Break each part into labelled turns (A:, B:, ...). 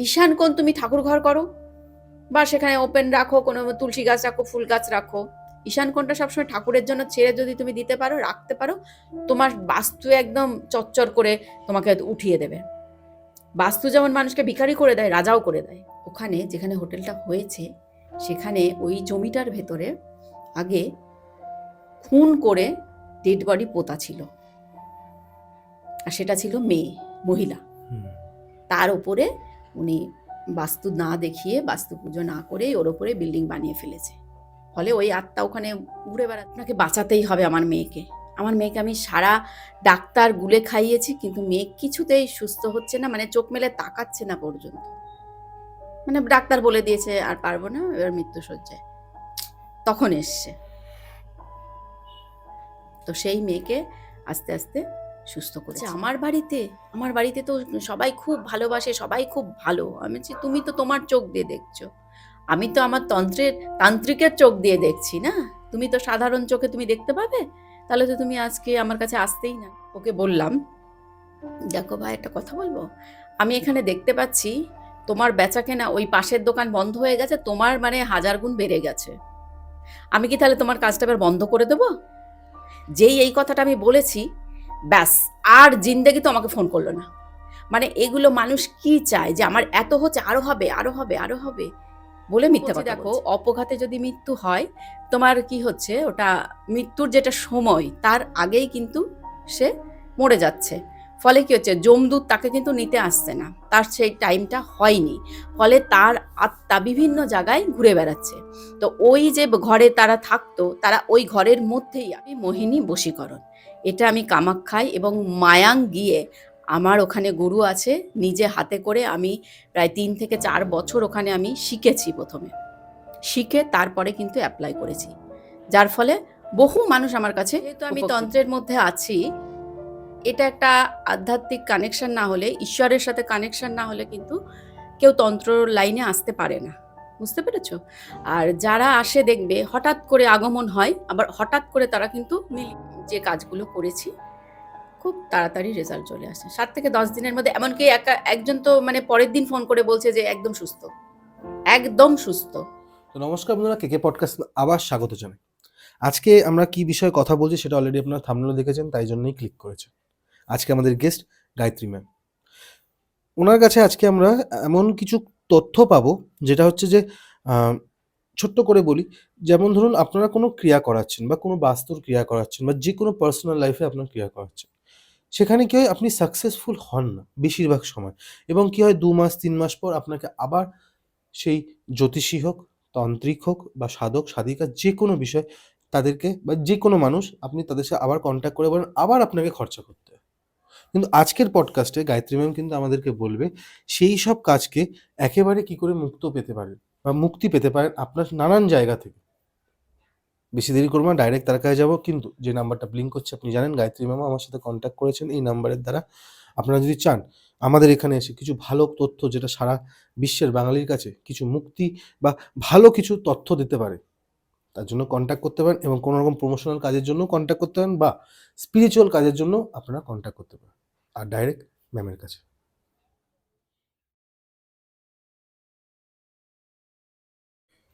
A: ঈশান কোণ তুমি ঠাকুর ঘর করো বা সেখানে ওপেন রাখো, কোনো তুলসী গাছ রাখো, ফুল গাছ রাখো, ঈশান কোণটা সবসময় ঠাকুরের জন্য ছেড়ে যদি তুমি দিতে পারো, রাখতে পারো, তোমার বাস্তু একদম চচ্চর করে তোমাকে উঠিয়ে দেবে। বাস্তু যেমন মানুষকে ভিখারি করে দেয়, রাজাও করে দেয়। ওখানে যেখানে হোটেলটা হয়েছে সেখানে ওই জমিটার ভেতরে আগে খুন করে ডেড বডি পোতা ছিল, আর সেটা ছিল মেয়ে, মহিলা। তার উপরে উনি বাস্তু না দেখিয়ে, বাস্তু পুজো না করে ওর ওপরে বিল্ডিং বানিয়ে ফেলেছে। ফলে ওই আত্মা ওখানে ঘুরে বেড়াচ্ছে। আপনাকে বাঁচাতেই হবে আমার মেয়েকে। আমার মেয়েকে আমি সারা ডাক্তার গুলে খাইয়েছি, কিন্তু মেয়ে কিছুতেই সুস্থ হচ্ছে না, মানে চোখ মেলে তাকাচ্ছে না পর্যন্ত। মানে ডাক্তার বলে দিয়েছে আর পারবো না, এবার মৃত্যু শয্যায়। তখন এসছে। তো সেই মেয়েকে আস্তে আস্তে সুস্থ করেছে। আমার বাড়িতে তো সবাই খুব ভালোবাসে, সবাই খুব ভালো। আমি বলছি তুমি তো তোমার চোখ দিয়ে দেখছো, আমি তো আমার তান্ত্রিকের চোখ দিয়ে দেখছি না। তুমি তো সাধারণ চোখে তুমি দেখতে পাবে, তাহলে তো তুমি আজকে আমার কাছে আসতেই না। ওকে বললাম, দেখো ভাই একটা কথা বলবো, আমি এখানে দেখতে পাচ্ছি তোমার বেচা কেনা ওই পাশের দোকান বন্ধ হয়ে গেছে, তোমার মানে 1000 গুণ বেড়ে গেছে। আমি কি তাহলে তোমার কাজটা এবার বন্ধ করে দেবো? যেই এই কথাটা আমি বলেছি, ব্যাস আর জিন্দেগি তো আমাকে ফোন করলো না। মানে এগুলো মানুষ কি চায় যে আমার এত হচ্ছে, আরো হবে, আরো হবে, আরো হবে বলে মিথ্যা কথা। দেখো, অপঘাতে যদি মৃত্যু হয়, তোমার কি হচ্ছে, ওটা মৃত্যুর যেটা সময় তার আগেই কিন্তু সে মরে যাচ্ছে। ফলে কি হচ্ছে, যমদূত তাকে কিন্তু নিতে আসছে না, তার সেই টাইমটা হয়নি। ফলে তার আত্মা বিভিন্ন জায়গায় ঘুরে বেড়াচ্ছে। তো ওই যে ঘরে তারা থাকতো, তারা ওই ঘরের মধ্যেই। আমি মোহিনী বশীকরণ, এটা আমি কামাখ্যায় এবং মায়াং গিয়ে, আমার ওখানে গুরু আছে, নিজে হাতে করে আমি প্রায় 3 থেকে 4 বছর ওখানে আমি শিখেছি। প্রথমে শিখে তারপরে কিন্তু অ্যাপ্লাই করেছি, যার ফলে বহু মানুষ আমার কাছে। যেহেতু আমি তন্ত্রের মধ্যে আছি, এটা একটা আধ্যাত্মিক কানেকশন না হলে, ঈশ্বরের সাথে কানেকশন না হলে কিন্তু কেউ তন্ত্র লাইনে আসতে পারে না। বুঝতে পেরেছো? আর যারা আসে দেখবে হঠাৎ করে আগমন হয়, আবার হঠাৎ করে তারা কিন্তু যে কাজগুলো করেছি খুব তাড়াতাড়ি রেজাল্ট চলে আসে, 7 থেকে 10 দিনের মধ্যে। এমনকি একজন তো মানে পরের দিন ফোন করে বলছে যে একদম সুস্থ, একদম সুস্থ।
B: তো নমস্কার বন্ধুরা, কেকে পডকাস্ট আবার স্বাগত জানাই। আজকে আমরা কি বিষয়ে কথা বলছি সেটা অলরেডি আপনারা থাম্বনেলে দেখেছেন, তাই জন্যই ক্লিক করেছেন। আজকে আমাদের গেস্ট গায়ত্রী ম্যাম। ওনার কাছে আজকে আমরা এমন কিছু তথ্য পাবো যেটা হচ্ছে যে ছোট্ট করে বলি, যেমন ধরুন আপনারা কোনো ক্রিয়া করাচ্ছেন বা কোনো বাস্তুর ক্রিয়া করাচ্ছেন বা যে কোনো পার্সোনাল লাইফে আপনার ক্রিয়া করাচ্ছেন, সেখানে কি হয় আপনি সাকসেসফুল হন না বেশিরভাগ সময়, এবং কি হয় 2 মাস 3 মাস পর আপনাকে আবার সেই জ্যোতিষী হোক, তান্ত্রিক হোক বা সাধক সাধিকা যে কোনো বিষয়, তাদেরকে বা যে কোনো মানুষ, আপনি তাদের সাথে আবার কন্ট্যাক্ট করে বলেন, আবার আপনাকে খরচা করতে হয়। কিন্তু আজকের পডকাস্টে গায়ত্রী ম্যাম কিন্তু আমাদেরকে বলবে সেই সব কাজকে একেবারে কি করে মুক্ত পেতে পারেন বা মুক্তি পেতে পারেন আপনার নানান জায়গা থেকে। বেশি দেরি করবো না, ডাইরেক্ট তার কাছে যাবো। কিন্তু যে নাম্বারটা ব্লিঙ্ক করছে আপনি জানেন, গায়ত্রী ম্যাম আমার সাথে কন্ট্যাক্ট করেছেন এই নাম্বারের দ্বারা। আপনারা যদি চান আমাদের এখানে এসে কিছু ভালো তথ্য, যেটা সারা বিশ্বের বাঙালির কাছে কিছু মুক্তি বা ভালো কিছু তথ্য দিতে পারে, তার জন্য কন্ট্যাক্ট করতে পারেন, এবং কোনো রকম প্রমোশনাল কাজের জন্য কন্ট্যাক্ট করতে পারেন বা স্পিরিচুয়াল কাজের জন্য আপনারা কন্ট্যাক্ট করতে পারেন, আর ডাইরেক্ট ম্যামের কাছে।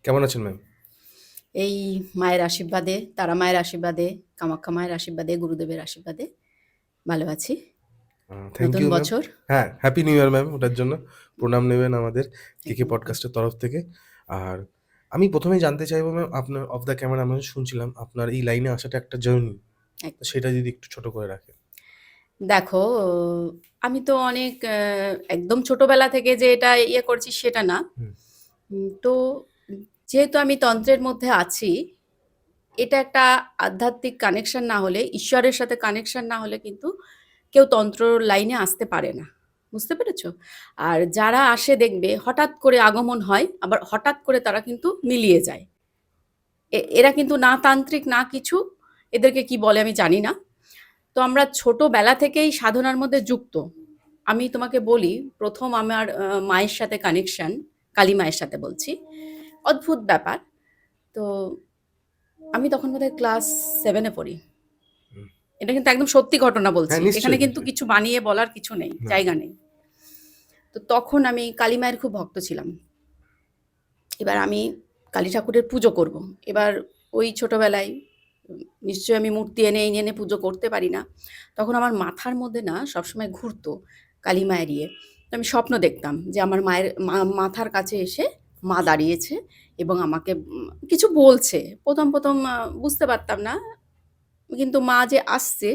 B: কেমন আছেন ম্যাম?
A: এই মায়ের আশীর্বাদে, তারা মায়ের আশীর্বাদে, কামাখ্যা মায়ের আশীর্বাদে, গুরুদেবের আশীর্বাদে ভালো আছি।
B: থ্যাংক
A: নতুন
B: ইউ ম্যাম।
A: বছর।
B: হ্যাঁ, হ্যাপি নিউ ইয়ার ম্যাম। ওটার জন্য প্রণাম নেবেন আমাদের কেকে পডকাস্টের তরফ থেকে। আর আমি প্রথমেই জানতে চাইবো ম্যাম, আপনার অফ দ্য ক্যামেরা আমি শুনছিলাম আপনার এই লাইনে আসাটা একটা জার্নি, সেটা যদি একটু ছোট করে রাখেন।
A: দেখো, আমি তো অনেক একদম ছোটবেলা থেকে যে এটা ইয়ে করছি সেটা না। তো যেহেতু আমি তন্ত্রের মধ্যে আছি, এটা একটা আধ্যাত্মিক কানেকশন না হলে, ঈশ্বরের সাথে কানেকশন না হলে কিন্তু কেউ তন্ত্র লাইনে আসতে পারে না। বুঝতে পেরেছো? আর যারা আসে দেখবে হঠাৎ করে আগমন হয়, আবার হঠাৎ করে তারা কিন্তু মিলিয়ে যায়। এরা কিন্তু না তান্ত্রিক না কিছু, এদেরকে কি বলে আমি জানি না। তো আমরা ছোটবেলা থেকেই সাধনার মধ্যে যুক্ত। আমি তোমাকে বলি, প্রথম আমার মায়ের সাথে কানেকশন, কালী মায়ের সাথে বলছি। অদ্ভুত ব্যাপার। তো আমি তখন বোধহয় ক্লাস 7-এ পড়ি। এটা কিন্তু একদম সত্যি ঘটনা বলছি,
B: হ্যাঁ,
A: এখানে
B: নিশ্চয়ই
A: কিন্তু
B: নিশ্চয়ই।
A: কিছু বানিয়ে বলার কিছু নেই,
B: না।
A: জায়গা নেই। তো তখন আমি কালী মায়ের খুব ভক্ত ছিলাম। এবার আমি কালী ঠাকুরের পুজো করব। এবার ওই ছোটবেলায় নিশ্চয়ই আমি মূর্তি এনে এনে পুজো করতে পারি না। তখন আমার মাথার মধ্যে না সবসময় ঘুরতো কালী মায়ের ইয়ে। তো আমি স্বপ্ন দেখতাম যে আমার মায়ের মাথার কাছে এসে মা দাঁড়িয়েছে এবং আমাকে কিছু বলছে। প্রথম বুঝতে পারতাম না, কিন্তু মা যে আসছে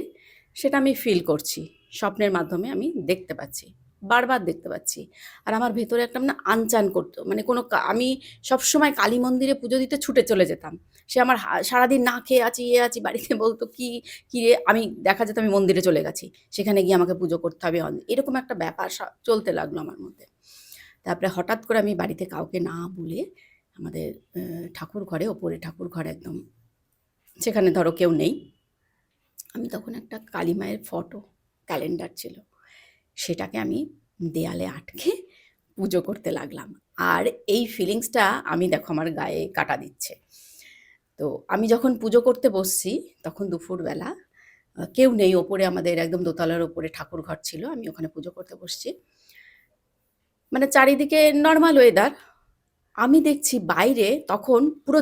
A: সেটা আমি ফিল করছি। স্বপ্নের মাধ্যমে আমি দেখতে পাচ্ছি, বারবার দেখতে পাচ্ছি। আর আমার ভেতরে একটা না আনচান করতো, মানে কোনো আমি সবসময় কালী মন্দিরে পুজো দিতে ছুটে চলে যেতাম। সে আমার সারাদিন না খেয়ে আছি ইয়ে আছি, বাড়িতে বলতো কি কি রে, আমি দেখা যেত আমি মন্দিরে চলে গেছি, সেখানে গিয়ে আমাকে পুজো করতে হবে, এরকম একটা ব্যাপার চলতে লাগলো আমার মধ্যে। তারপরে হঠাৎ করে আমি বাড়িতে কাউকে না বলে আমাদের ঠাকুর ঘরে, ওপরে ঠাকুর ঘর একদম, সেখানে ধরো কেউ নেই, আমি তখন একটা কালী মায়ের ফটো, ক্যালেন্ডার ছিল, সেটাকে আমি দেয়ালে আটকে পুজো করতে লাগলাম। আর এই ফিলিংসটা আমি দেখো আমার গায়ে কাটা দিচ্ছে। তো আমি যখন পুজো করতে বসছি তখন দুপুরবেলা, কেউ নেই, ওপরে আমাদের একদম দোতলার ওপরে ঠাকুর ঘর ছিল, আমি ওখানে পুজো করতে বসছি, মানে চারিদিকে নর্মাল ওয়েদার। আমি দেখছি বাইরে তখন পুরো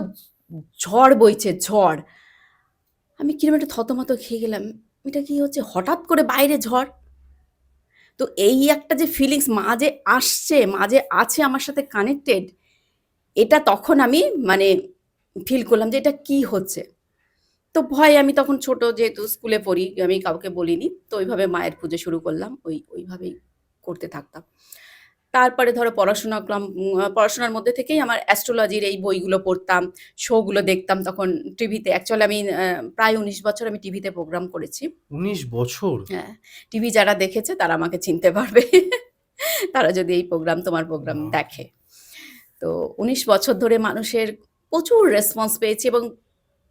A: ঝড় বইছে, ঝড়। আমি কিরম একটা থতমত খেয়ে গেলাম, এটা কি হচ্ছে, হঠাৎ করে বাইরে ঝড়। তো এই একটা যে ফিলিংস, মা যে আসছে, মা যে আছে আমার সাথে কানেক্টেড, এটা তখন আমি মানে ফিল করলাম যে এটা কি হচ্ছে। তো ভয়, আমি তখন ছোট, যেহেতু স্কুলে পড়ি, আমি কাউকে বলিনি, তো ওইভাবে মায়ের পুজো শুরু করলাম, ওইভাবেই করতে থাকতাম। তারপরে ধরো পড়াশোনা করলাম, পড়াশোনার মধ্যে থেকেই আমার অ্যাস্ট্রোলজির এই বইগুলো পড়তাম, শোগুলো দেখতাম তখন টিভিতে। অ্যাকচুয়ালি আমি প্রায় 19 বছর আমি টিভিতে প্রোগ্রাম করেছি।
B: 19 বছর?
A: হ্যাঁ, টিভি যারা দেখেছে তারা আমাকে চিনতে পারবে তারা যদি এই প্রোগ্রাম, তোমার প্রোগ্রাম
B: বাহ!
A: দেখে। তো 19 বছর ধরে মানুষের প্রচুর রেসপন্স পেয়েছি এবং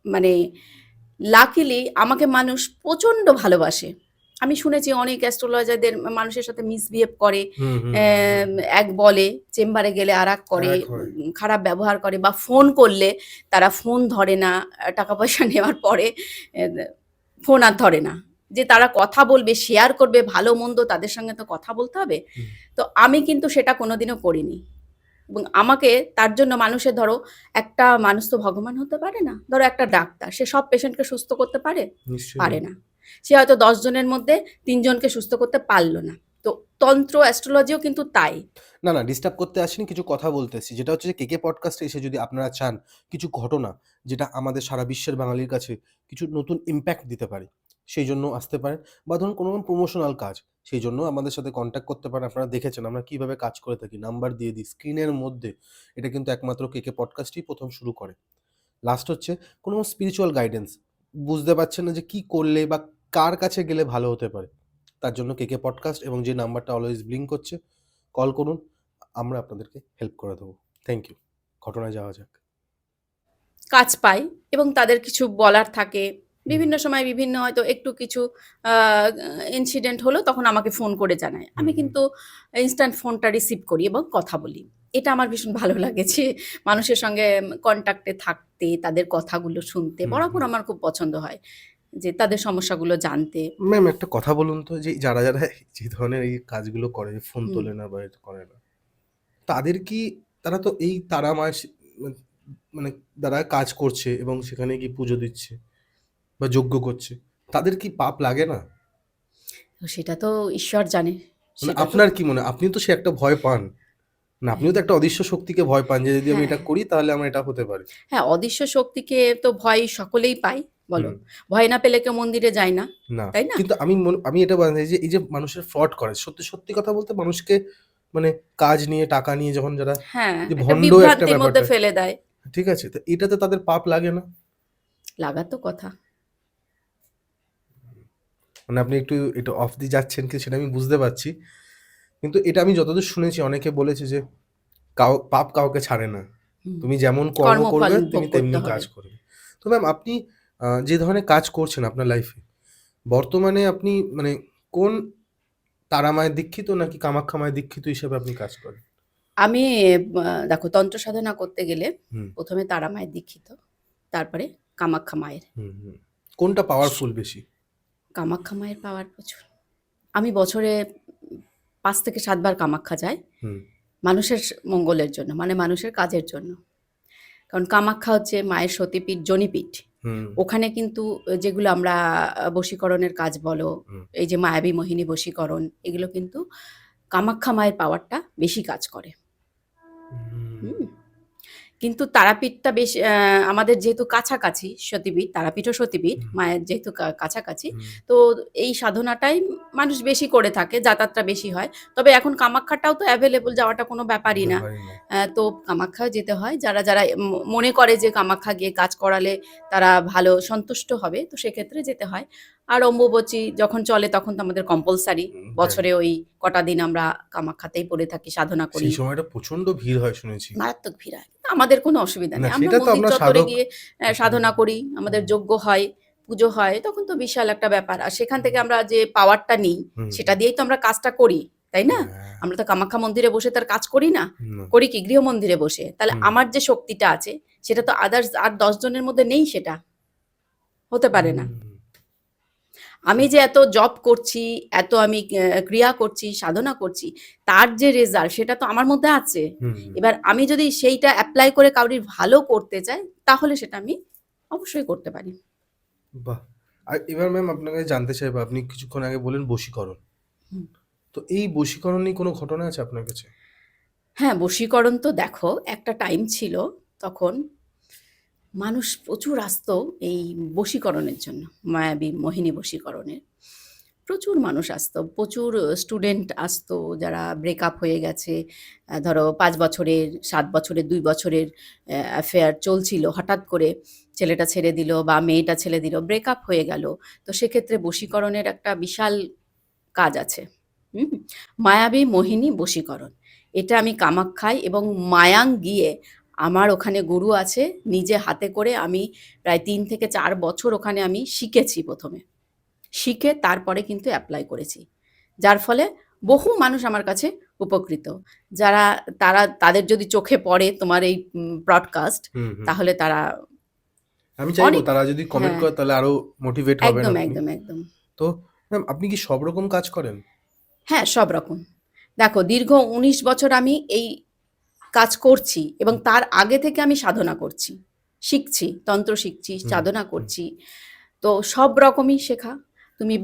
A: মানে লাকিলি আমাকে মানুষ প্রচণ্ড ভালোবাসে। আমি শুনেছি অনেক অ্যাস্ট্রোলজারদের মানুষের সাথে মিসবিহেভ করে,
B: হুম, হুম,
A: এক বলে, চেম্বারে গেলে আরেক করে,
B: আরেক হয়।
A: খারাপ ব্যবহার করে, বা ফোন করলে তারা ফোন ধরে না, টাকা পয়সা নেওয়ার পরে ফোন আর ধরে না। যে তারা কথা বলবে, শেয়ার করবে ভালো মন্দ, তাদের সঙ্গে তো কথা বলতে হবে।
B: হুম।
A: তো আমি কিন্তু সেটা কোনোদিনও করিনি। এবং আমাকে তার জন্য মানুষের, ধরো একটা মানুষ তো ভগবান হতে পারে না, ধরো একটা ডাক্তার, সে সব পেশেন্টকে সুস্থ করতে পারে?
B: নিশ্চয়ই
A: পারে
B: না।
A: না। সে হয়তো 10 জনের মধ্যে 3 জনকে সুস্থ করতে পারলো না। তো তন্ত্র অ্যাস্ট্রোলজিও কিন্তু তাই।
B: না, না, ডিস্টার্ব করতে আসিনি, কিছু কথা বলতে এসেছি। যেটা হচ্ছে যে কেকে পডকাস্টে এসে যদি আপনারা চান কিছু ঘটনা যেটা আমাদের সারা বিশ্বের বাঙালির কাছে কিছু নতুন ইমপ্যাক্ট দিতে পারে, সেই জন্য আসতে পারেন। বা ধরুন কোনো রকম প্রমোশনাল কাজ, সেই জন্য আমাদের সাথে কনট্যাক্ট করতে পারেন। আপনারা দেখেছেন আমরা কিভাবে কাজ করে থাকি। নাম্বার দিয়ে দিই স্ক্রিনের মধ্যে। এটা কিন্তু একমাত্র কেকে পডকাস্টই ১ম শুরু করে। লাস্ট হচ্ছে কোনো স্পিরিচুয়াল গাইডেন্স। বুঝতে পারছেন না যে কি করলে বা কার কাছে গেলে ভালো হতে পারে। তার জন্য কেকে পডকাস্ট এবং যে নাম্বারটা অলওয়েজ ব্লিঙ্ক করছে, কল করুন। আমরা আপনাদেরকে হেল্প করে দেবো। Thank you. ঘটনায় যাওয়া যাক।
A: কাজ পাই এবং তাদের কিছু বলার থাকে।
B: হুম,
A: বিভিন্ন সময় বিভিন্ন হয়তো একটু কিছু আ ইনসিডেন্ট হলো, তখন আমাকে ফোন করে জানায়।
B: হুম,
A: আমি
B: হুম,
A: কিন্তু ইনস্ট্যান্ট ফোনটা রিসিভ করি এবং কথা বলি। এটা আমার ভীষণ ভালো লাগে যে মানুষের সঙ্গে কনট্যাক্টে থাকতে, তাদের কথাগুলো শুনতে
B: হুম,
A: বরাবর
B: হুম।
A: আমার খুব পছন্দ হয়। যে তাদের সমস্যাগুলো জানতে।
B: ম্যাম একটা কথা বলুন তো, যে যারা যে ধরনের এই কাজগুলো করে, ফোন
A: হুম।
B: তোলে না বা এটা করে না, তাদের কি, তারা তো এই তারা মায়ের মানে যারা কাজ করছে এবং সেখানে গিয়ে পুজো দিচ্ছে বা যজ্ঞ করছে, তাদের কি পাপ লাগে না?
A: তো সেটা তো ঈশ্বর জানে।
B: মানে
A: সেটা তো
B: আপনার কি মনে হয়? আপনিও তো সে একটা ভয় পান। না, আপনিও তো
A: হ্যাঁ,
B: একটা অদৃশ্য শক্তিকে ভয় পান যে যদি আমি
A: হ্যাঁ।
B: এটা করি তাহলে আমার এটা হতে পারে।
A: হ্যাঁ, অদৃশ্য শক্তিকে তো ভয় সকলেই পায়, বলো।
B: হুম,
A: ভয় না পেলে কেউ মন্দিরে যায় না,
B: না।
A: তাই না?
B: কিন্তু আমি এটা বলতে চাই যে এই যে মানুষের ফ্রড করে, সত্যি কথা বলতে মানুষকে মানে কাজ নিয়ে, টাকা নিয়ে যখন যারা,
A: হ্যাঁ,
B: যে
A: একটা
B: ভণ্ড একটা
A: বিভ্রান্তির মধ্যে
B: ব্যাপারটা,
A: ফেলে দেয়।
B: ঠিক আছে? তো এটাতে তাদের পাপ লাগে না?
A: লাগা তো কথা।
B: মানে আপনি একটু এটা অফ দিয়ে যাচ্ছেন কি সেটা আমি বুঝতে পারছি। কিন্তু এটা আমি যতদূর শুনেছি অনেকে বলেছে যে পাপ কাউকে ছাড়ে না।
A: হুম।
B: তুমি যেমন কর্ম
A: কর্মফল
B: করবে
A: ভোগ
B: তুমি
A: করতে
B: তেমনি
A: হবে।
B: কাজ করবে। তো ম্যাম আপনি যে ধরনের কাজ করছেন আপনার লাইফে, বর্তমানে আপনি মানে কোন তারা মায়ের দীক্ষিত নাকি কামাখ্যা মায়ের দীক্ষিত হিসেবে আপনি কাজ করেন?
A: আমি দেখো, তন্ত্র সাধনা করতে গেলে
B: হুম,
A: ১ম এ তারা মায়ের দীক্ষিত, তারপরে কামাখ্যা মায়ের।
B: হুম, হুম। কোনটা পাওয়ারফুল বেশি?
A: কামাখ্যা মায়ের পাওয়ার প্রচুর। আমি বছরে 5 থেকে 7 বার কামাখ্যা যায়
B: হুম
A: মানুষের মঙ্গলের জন্য, মানে মানুষের কাজের জন্য। কারণ কামাখ্যা হচ্ছে মায়ের সতীপীঠ, জনিপীঠ।
B: হুম
A: ওখানে কিন্তু যেগুলো আমরা বশীকরণের কাজ বলো,
B: হুম
A: এই যে মায়াবী মোহিনী বশীকরণ, এগুলো কিন্তু কামাখ্যা মায়ের পাওয়ারটা বেশি কাজ করে।
B: হুম
A: হুম। কিন্তু তারাপীঠটা বেশ আমাদের যেহেতু কাছাকাছি সতীপীঠ, তারাপীঠও সতীপীঠ,
B: হুম
A: মায়ের যেহেতু কাছাকাছি,
B: হুম
A: তো এই সাধনাটাই মানুষ বেশি করে থাকে, যাতায়াতটা বেশি হয়। তবে এখন কামাখ্যাটাও তো অ্যাভেলেবল, যাওয়াটা কোনো ব্যাপারই না।
B: ব্যাপারই না।
A: তো কামাখ্যাও যেতে হয়, যারা যারা মনে করে যে কামাখ্যা গিয়ে কাজ করালে তারা ভালো সন্তুষ্ট হবে, তো সেক্ষেত্রে যেতে হয়। আর অম্বুবাচী যখন চলে তখন তো আমাদের কম্পালসারি,
B: যাই।
A: বছরে ওই কটা দিন আমরা কামাখ্যাতেই পড়ে থাকি, সাধনা করি।
B: সেই সময়টা প্রচন্ড ভিড় হয় শুনেছি।
A: মারাত্মক ভিড় হয়। কিন্তু আমাদের কোনো অসুবিধা
B: না
A: নেই। আমরা
B: সেটা তো
A: মন্দির
B: আপনার
A: চত্বরে
B: সাধক
A: গিয়ে
B: হিসাবে।
A: সাধনা করি, আমাদের
B: হুম
A: যজ্ঞ হয়, পুজো হয়, তখন তো বিশাল একটা ব্যাপার। আর সেখান থেকে আমরা যে পাওয়ারটা নিই,
B: হুম
A: সেটা দিয়েই তো আমরা কাজটা করি, তাই না?
B: হ্যাঁ,
A: আমরা তো কামাখ্যা মন্দিরে বসে তার কাজ করি না।
B: হুম
A: করি কি গৃহ মন্দিরে বসে। তাহলে
B: হুম
A: আমার যে শক্তিটা আছে, সেটা তো আদার্স আর 10 জনের মধ্যে নেই সেটা। হতে পারে না।
B: হুম
A: আমি যে এত জব করছি, এত আমি ক্রিয়া করছি, সাধনা করছি, তার যে রেজাল্ট সেটা তো আমার মধ্যে আছে।
B: হুম
A: এবার আমি যদি সেইটা এপ্লাই করে কারোর ভালো করতে চাই, তাহলে সেটা আমি অবশ্যই করতে পারি।
B: বাহ! আর এবার ম্যাম আপনার কাছে জানতে চাইবো, আপনি কিছুক্ষণ আগে বললেন বশীকরণ।
A: হুম।
B: তো এই বশীকরণ নিয়ে কোনো ঘটনা আছে আপনার কাছে?
A: হ্যাঁ, বশীকরণ তো দেখো একটা টাইম ছিল, তখন মানুষ প্রচুর আসতো এই বশীকরণের জন্য, মায়াবী মোহিনী বশীকরণের। প্রচুর মানুষ আসতো, প্রচুর স্টুডেন্ট আসতো যারা ব্রেকআপ হয়ে গেছে। ধরো 5 বছরের, 7 বছরের, 2 বছরের অ্যাফেয়ার চলছিল, হঠাৎ করে ছেলেটা ছেড়ে দিল বা মেয়েটা ছেড়ে দিল, ব্রেকআপ হয়ে গেল। তো সেক্ষেত্রে বশীকরণের একটা বিশাল কাজ আছে। হুম? মায়াবী মোহিনী বশীকরণ। এটা আমি কামাখ্যায় এবং মায়াং গিয়ে, আমার ওখানে গুরু আছে, নিজে হাতে করে আমি প্রায় 3 থেকে 4 বছর ওখানে আমি শিখেছি প্রথমে। শিখে তারপরে কিন্তু অ্যাপ্লাই করেছি। যার ফলে বহু মানুষ আমার কাছে উপকৃত। যারা তাদের যদি চোখে পড়ে তোমার এই ব্রডকাস্ট,
B: হুম হুম
A: তাহলে তারা
B: আমি চাইবো
A: অনেক,
B: তারা যদি কমেন্ট
A: হ্যাঁ,
B: করে তাহলে আরো মোটিভেট হবেন
A: একদম,
B: আপনি।
A: একদম, একদম।
B: তো ম্যাম আপনি কি সব রকম কাজ করেন?
A: হ্যাঁ, সব রকম। দেখো দীর্ঘ 19 বছর আমি এই কাজ করছি এবং
B: হুম
A: তার আগে থেকে আমি সাধনা করছি। শিখছি, তন্ত্র শিখছি,
B: হুম
A: সাধনা
B: হুম
A: করছি। তো সব রকমই শেখা। তুমি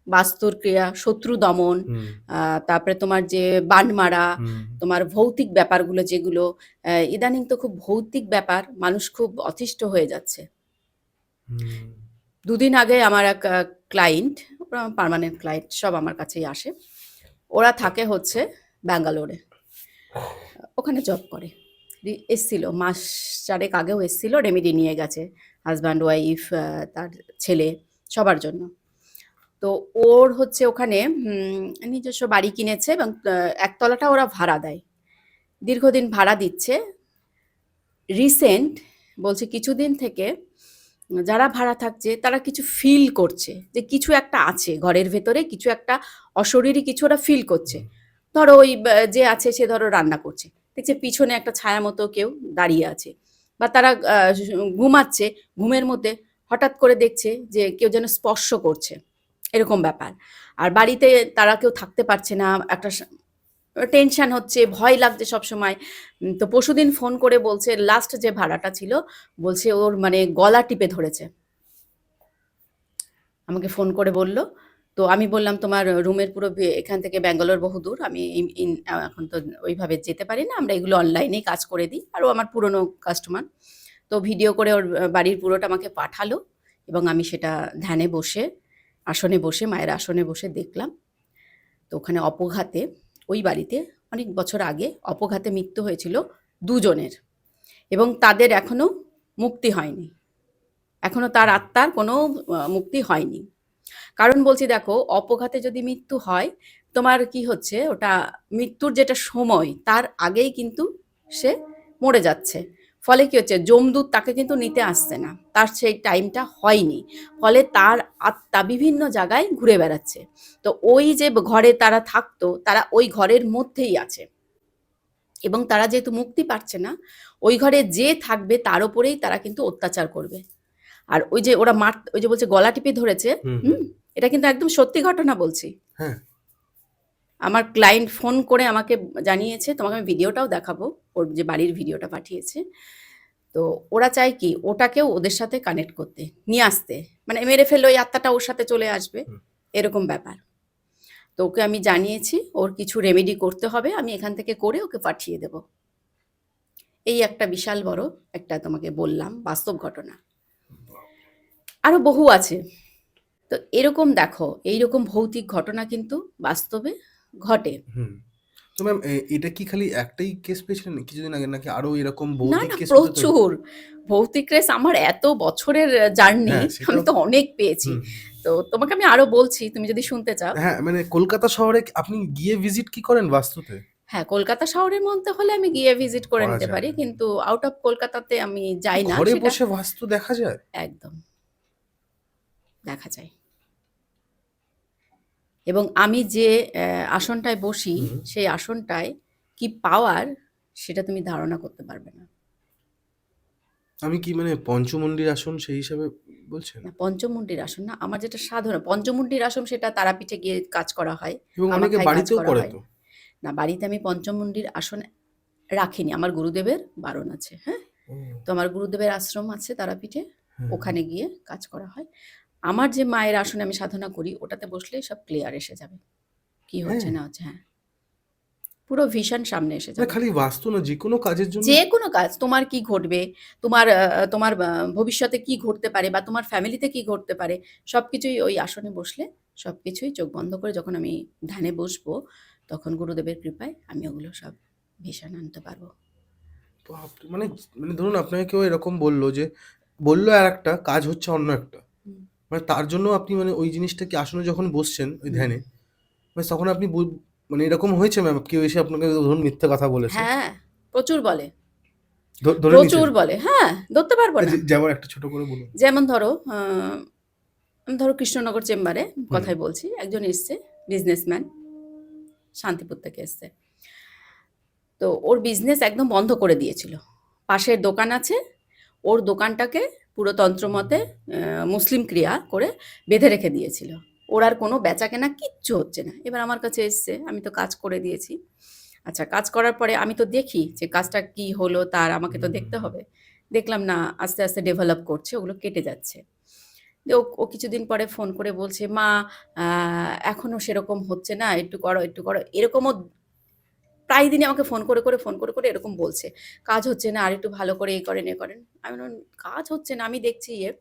A: বাস্তুর ক্রিয়া, শত্রু দমন,
B: হুম
A: তারপরে তোমার যে বান মারা,
B: হুম
A: তোমার ভৌতিক ব্যাপারগুলো যেগুলো, ইদানিং তো খুব ভৌতিক ব্যাপার, মানুষ খুব অতিষ্ঠ হয়ে যাচ্ছে।
B: হুম
A: 2 দিন আগে আমার এক ক্লায়েন্ট, ওরা পার্মানেন্ট ক্লায়েন্ট, সব আমার কাছেই আসে। ওরা থাকে হচ্ছে ব্যাঙ্গালোরে। ওখানে জব করে। এসছিল, মাস 4 আগেও এসছিল, রেমেডি নিয়ে গেছে। হাসব্যান্ড, ওয়াইফ, তার ছেলে, সবার জন্য। তো ওর হচ্ছে ওখানে নিজস্ব বাড়ি কিনেছে এবং একতলাটা ওরা ভাড়া দেয়। দীর্ঘদিন ভাড়া দিচ্ছে। রিসেন্ট বলছে কিছুদিন থেকে যারা ভাড়া থাকছে তারা কিছু ফিল করছে যে কিছু একটা আছে ঘরের ভেতরে, কিছু একটা অশরীরী কিছু ওরা ফিল করছে।
B: হুম
A: ধরো ওই যে আছে সে ধরো রান্না করছে, দেখছে পিছনে একটা ছায়া মতো কেউ দাঁড়িয়ে আছে, বা তারা ঘুমাচ্ছে, ঘুমের মধ্যে হঠাৎ করে দেখছে যে কেউ যেন স্পর্শ করছে, এরকম ব্যাপার। আর বাড়িতে তারা কেউ থাকতে পারছে না, একটা টেনশন হচ্ছে, ভয় লাগছে সবসময়। তো পরশুদিন ফোন করে বলছে, লাস্ট যে ভাড়াটা ছিল, বলছে ওর মানে গলা টিপে ধরেছে। আমাকে ফোন করে বলল। তো আমি বললাম তোমার রুমের পুরো এখান থেকে ব্যাঙ্গালোর বহুদূর, আমি এখন তো ওইভাবে যেতে পারি না, আমরা এগুলো অনলাইনেই কাজ করে দিই, আর ও আমার পুরনো কাস্টমার। তো ভিডিও করে ওর বাড়ির পুরোটা আমাকে পাঠালো এবং আমি সেটা ধ্যানে বসে, আসনে বসে, মায়ের আসনে বসে দেখলাম। তো ওখানে অপঘাতে, ওই বাড়িতে অনেক বছর আগে অপঘাতে মৃত্যু হয়েছিল 2 জনের, এবং তাদের এখনো মুক্তি হয়নি। এখনো তার আত্মার কোনো মুক্তি হয়নি। কারণ বলছি দেখো, অপঘাতে যদি মৃত্যু হয়, তোমার কি হচ্ছে, ওটা মৃত্যুর যেটা সময় তার আগেই কিন্তু সে মরে যাচ্ছে। ফলে কি হচ্ছে, যমদূত তাকে কিন্তু নিতে আসছে না, তার সেই টাইমটা হয়নি। ফলে তার আত্মা বিভিন্ন জায়গায় ঘুরে বেড়াচ্ছে। তো ওই যে ঘরে তারা থাকতো, তারা ওই ঘরের মধ্যেই আছে, এবং তারা যেহেতু মুক্তি পাচ্ছে না, ওই ঘরে যে থাকবে তার উপরেই তারা কিন্তু অত্যাচার করবে। আর ওই যে ওরা ওই যে বলছে গলা টিপে ধরেছে,
B: হুম হুম
A: হুম, এটা কিন্তু একদম সত্যি ঘটনা বলছি।
B: হ্যাঁ
A: আমার ক্লায়েন্ট ফোন করে আমাকে জানিয়েছে, তোমাকে আমি ভিডিওটাও দেখাবো, ওর যে বাড়ির ভিডিওটা পাঠিয়েছে। তো ওরা চায় কি ওটাকেও ওদের সাথে কানেক্ট করতে, নিয়ে আসতে, মানে মেরে ফেললে ওই আত্মাটা ওর সাথে চলে আসবে,
B: হুম।
A: এরকম ব্যাপার। তো ওকে আমি জানিয়েছি ওর কিছু রেমেডি করতে হবে, আমি এখান থেকে করে ওকে পাঠিয়ে দেব। এই একটা বিশাল বড় একটা তোমাকে বললাম বাস্তব ঘটনা। আরো বহু আছে। তো এরকম দেখো, এইরকম ভৌতিক ঘটনা কিন্তু বাস্তবে ঘটে।
B: হুম। তো ম্যাম এটা কি খালি একটাই কেস পেয়েছিলেন কিছুদিন আগে, নাকি আরো এরকম
A: না
B: ভৌতিক
A: না,
B: কেস হতে তো?
A: প্রচুর ভৌতিক কেস। আমার এত বছরের জার্নি,
B: হ্যাঁ,
A: আমি
B: সেটাও।
A: তো অনেক পেয়েছি।
B: হুম।
A: তো তোমাকে আমি আরো বলছি, তুমি যদি শুনতে চাও।
B: হ্যাঁ, মানে কলকাতা শহরে আপনি গিয়ে ভিজিট কি করেন বাস্তুতে?
A: হ্যাঁ, কলকাতা শহরের মধ্যে হলে আমি গিয়ে ভিজিট করে
B: করা
A: নিতে
B: যায়।
A: পারি, কিন্তু আউট অফ কলকাতাতে আমি যাই না,
B: ঘরে
A: সেটা
B: বসে বাস্তু দেখা যায়?
A: একদম দেখা যায়। এবং আমি যে আসনটায় বসি,
B: হুম।
A: সেই আসনটায় কি পাওয়ার সেটা তুমি ধারণা করতে পারবে না।
B: আমি কি মানে পঞ্চমুণ্ডির আসন সেই হিসাবে বলছেন?
A: না, পঞ্চমুণ্ডির আসন না, আমার যেটা সাধারণ পঞ্চমুণ্ডির আসন সেটা তারাপীঠে গিয়ে কাজ করা হয়,
B: এবং অনেকে
A: কামাখ্যায় কাজ
B: বাড়িতেও
A: করা
B: করে
A: হয়।
B: তো।
A: না, বাড়িতে আমি পঞ্চমুণ্ডির আসন রাখিনি, আমার গুরুদেবের বারণ আছে। হ্যাঁ,
B: ও,
A: তো আমার গুরুদেবের আশ্রম আছে তারাপীঠে,
B: হ্যাঁ।
A: ওখানে গিয়ে কাজ করা হয়। আমার যে মায়ের আসনে আমি সাধনা করি, ওটাতে বসলেই সব ক্লিয়ার এসে যাবে, কি হচ্ছে
B: হ্যাঁ,
A: না হচ্ছে। হ্যাঁ, পুরো ভিশন সামনে এসে
B: মানে
A: যাবে।
B: খালি বাস্তু না, যেকোনো কাজের জন্য।
A: যে কোনো কাজ, তোমার কি ঘটবে, তোমার ভবিষ্যতে কি ঘটতে পারে বা তোমার ফ্যামিলিতে কি ঘটতে পারে, সবকিছুই ওই আসনে বসলে, সবকিছুই চোখ বন্ধ করে যখন আমি ধ্যানে বসবো, তখন গুরুদেবের কৃপায় আমি ওগুলো সব ভিশন আনতে পারবো।
B: বাপরে! মানে মানে ধরুন আপনাকে কেউ এরকম বলল যে, বলল আরেকটা, কাজ হচ্ছে অন্য একটা।
A: হুম,
B: মানে তার জন্য আপনি মানে ওই জিনিসটা কি আসনে যখন বসছেন ওই
A: হুম।
B: ধ্যানে, মানে তখন আপনি মানে এরকম হয়েছে ম্যাম কেউ এসে আপনাকে ধরুন মিথ্যে কথা বলেছে,
A: হ্যাঁ, প্রচুর বলে,
B: ধরে
A: প্রচুর
B: নিয়েছেন?
A: বলে। হ্যাঁ, ধরতে পারবো না।
B: যেমন একটা ছোট করে বলুন।
A: যেমন ধরো, আমি ধরো কৃষ্ণনগর চেম্বারে
B: হুম।
A: কথাই বলছি, একজন এসছে, বিজনেসম্যান, শান্তিপুর থেকে এসছে। তো ওর বিজনেস একদম বন্ধ করে দিয়েছিল। পাশের দোকান আছে, ওর দোকানটাকে পুরো তন্ত্রমতে মুসলিম ক্রিয়া করে বেঁধে রেখে দিয়েছিল। ওর আর কোনো বেচাকেনা কিচ্ছু হচ্ছে না। এবার আমার কাছে এসছে, আমি তো কাজ করে দিয়েছি। আচ্ছা, কাজ করার পরে আমি তো দেখি যে কাজটা কি হলো তার, আমাকে তো দেখতে হবে। দেখলাম না, আস্তে আস্তে ডেভেলপ করছে, ওগুলো কেটে যাচ্ছে। দিয়ে ও কিছুদিন পরে ফোন করে বলছে, মা এখনো সেরকম হচ্ছে না, একটু করো একটু করো, এরকমও প্রায় দিনই আমাকে ফোন করে এরকম বলছে, কাজ হচ্ছে না, আর একটু ভালো করে এ করেন এ করেন। আমি বললাম, কাজ হচ্ছে না, আমি দেখছি ইয়ে।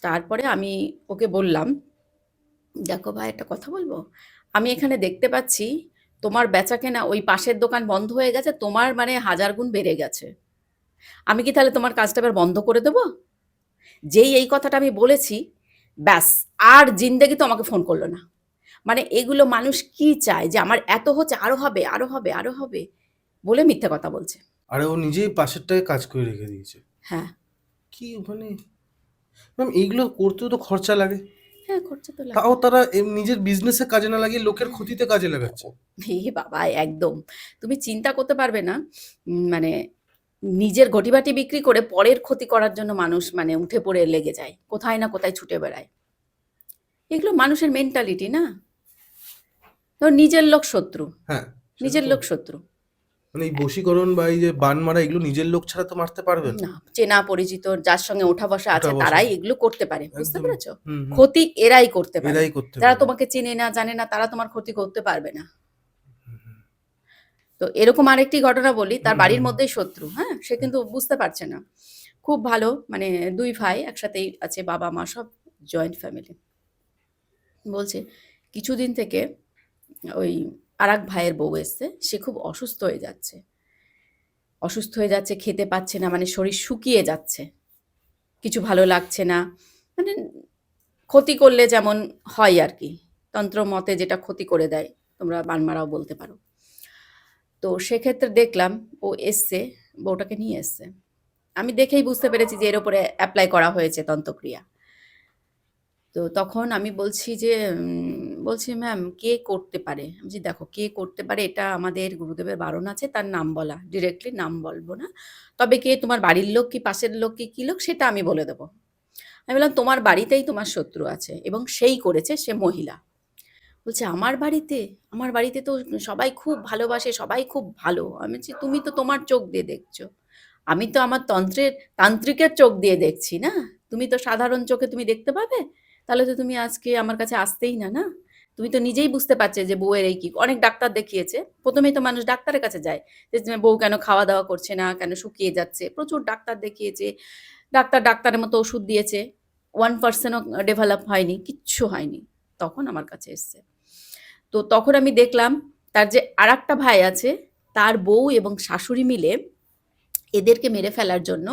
A: তারপরে আমি ওকে বললাম, দেখো ভাই, একটা কথা বলবো, আমি এখানে দেখতে পাচ্ছি তোমার বেচা কেনা, ওই পাশের দোকান বন্ধ হয়ে গেছে, তোমার মানে 1000 গুণ বেড়ে গেছে। আমি কি তাহলে তোমার কাজটা এবার বন্ধ করে দেবো? যেই এই কথাটা আমি বলেছি, ব্যাস, আর জিন্দেগি তো আমাকে ফোন করলো না। মানে এগুলো মানুষ কি চায়, যে আমার এত হচ্ছে, আরো হবে আরো হবে আরো হবে বলে মিথ্যে কথা বলছে।
B: আর ও নিজেই পাশেরটাকে কাজ করে রেখে দিয়েছে।
A: হ্যাঁ,
B: কি মানে ম্যাম এইগুলো করতেও তো খরচা লাগে।
A: হ্যাঁ, খরচা তো
B: তাও
A: লাগে।
B: তারা নিজের বিজনেসে কাজে না লাগিয়ে লোকের ক্ষতিতে কাজে লাগাচ্ছে।
A: এ বাবা, একদম তুমি চিন্তা করতে পারবে না। মানে নিজের ঘটিবাটি বিক্রি করে পরের ক্ষতি করার জন্য মানুষ মানে উঠে পড়ে লেগে যায়, কোথায় না কোথায় ছুটে বেড়ায়। এগুলো মানুষের মেন্টালিটি না। ধর, নিজের লোক শত্রু,
B: হ্যাঁ, সেটা
A: নিজের
B: তো
A: লোক শত্রু।
B: মানে এই বশীকরণ বা এই যে বান মারা এগুলো নিজের লোক ছাড়া তো মারতে পারবেন না।
A: না, চেনা পরিচিত যার সঙ্গে ওঠা বসা
B: ওঠা
A: আছে
B: বসা
A: তারাই এগুলো করতে পারে, বুঝতে
B: একদম।
A: পেরেছো?
B: হুম, হুম।
A: ক্ষতি এরাই করতে পারে।
B: এরাই করতে
A: যারা
B: পারে।
A: তোমাকে চেনে না জানে না, তারা তোমার ক্ষতি করতে পারবে না। তো এরকম আরেকটি ঘটনা বলি, তার
B: হুম, হুম,
A: বাড়ির
B: হুম।
A: মধ্যেই শত্রু। হ্যাঁ, সে কিন্তু বুঝতে পারছে না। খুব ভালো, মানে দুই ভাই একসাথেই আছে, বাবা মা সব জয়েন্ট ফ্যামিলি। বলছে কিছুদিন থেকে ওই আরেক ভাইয়ের বউ এসছে, সে খুব অসুস্থ হয়ে যাচ্ছে, অসুস্থ হয়ে যাচ্ছে, খেতে পাচ্ছে না, মানে শরীর শুকিয়ে যাচ্ছে, কিছু ভালো লাগছে না। মানে ক্ষতি করলে যেমন হয় আর কি, তন্ত্র মতে যেটা ক্ষতি করে দেয়, তোমরা বানমারাও বলতে পারো। তো সেক্ষেত্রে দেখলাম ও এসছে, বউটাকে নিয়ে এসছে। আমি দেখেই বুঝতে পেরেছি যে এর উপরে অ্যাপ্লাই করা হয়েছে তন্ত্রক্রিয়া। তো তখন আমি বলছি যে বলছি, ম্যাম কে করতে পারে? আমি বলছি, দেখো কে করতে পারে এটা আমাদের গুরুদেবের বারণ আছে, তার নাম বলা, ডিরেক্টলি নাম বলবো না। তবে কে তোমার বাড়ির লোক কি পাশের লোক কি কি লোক সেটা আমি বলে দেবো। আমি বললাম, তোমার বাড়িতেই তোমার শত্রু আছে এবং সেই করেছে, সে মহিলা। বলছে আমার বাড়িতে তো সবাই খুব ভালোবাসে, সবাই খুব ভালো। আমি বলছি তুমি তো তোমার চোখ দিয়ে দেখছো, আমি তো আমার তান্ত্রিকের চোখ দিয়ে দেখছি না। তুমি তো সাধারণ চোখে তুমি দেখতে পাবে, তাহলে তো তুমি আজকে আমার কাছে আসতেই না, না? তুমি তো নিজেই বুঝতে পারছে যে বউয়ের এই কি, অনেক ডাক্তার দেখিয়েছে, প্রথমেই তো মানুষ ডাক্তারের কাছে যায় যে বউ কেন খাওয়া দাওয়া করছে না, কেন শুকিয়ে যাচ্ছে, প্রচুর ডাক্তার দেখিয়েছে, ডাক্তারের মতো ওষুধ দিয়েছে, 1%ও ডেভেলপ হয়নি, কিচ্ছু হয়নি। তখন আমার কাছে এসছে। তো তখন আমি দেখলাম তার যে আর একটা ভাই আছে, তার বউ এবং শাশুড়ি মিলে এদেরকে মেরে ফেলার জন্য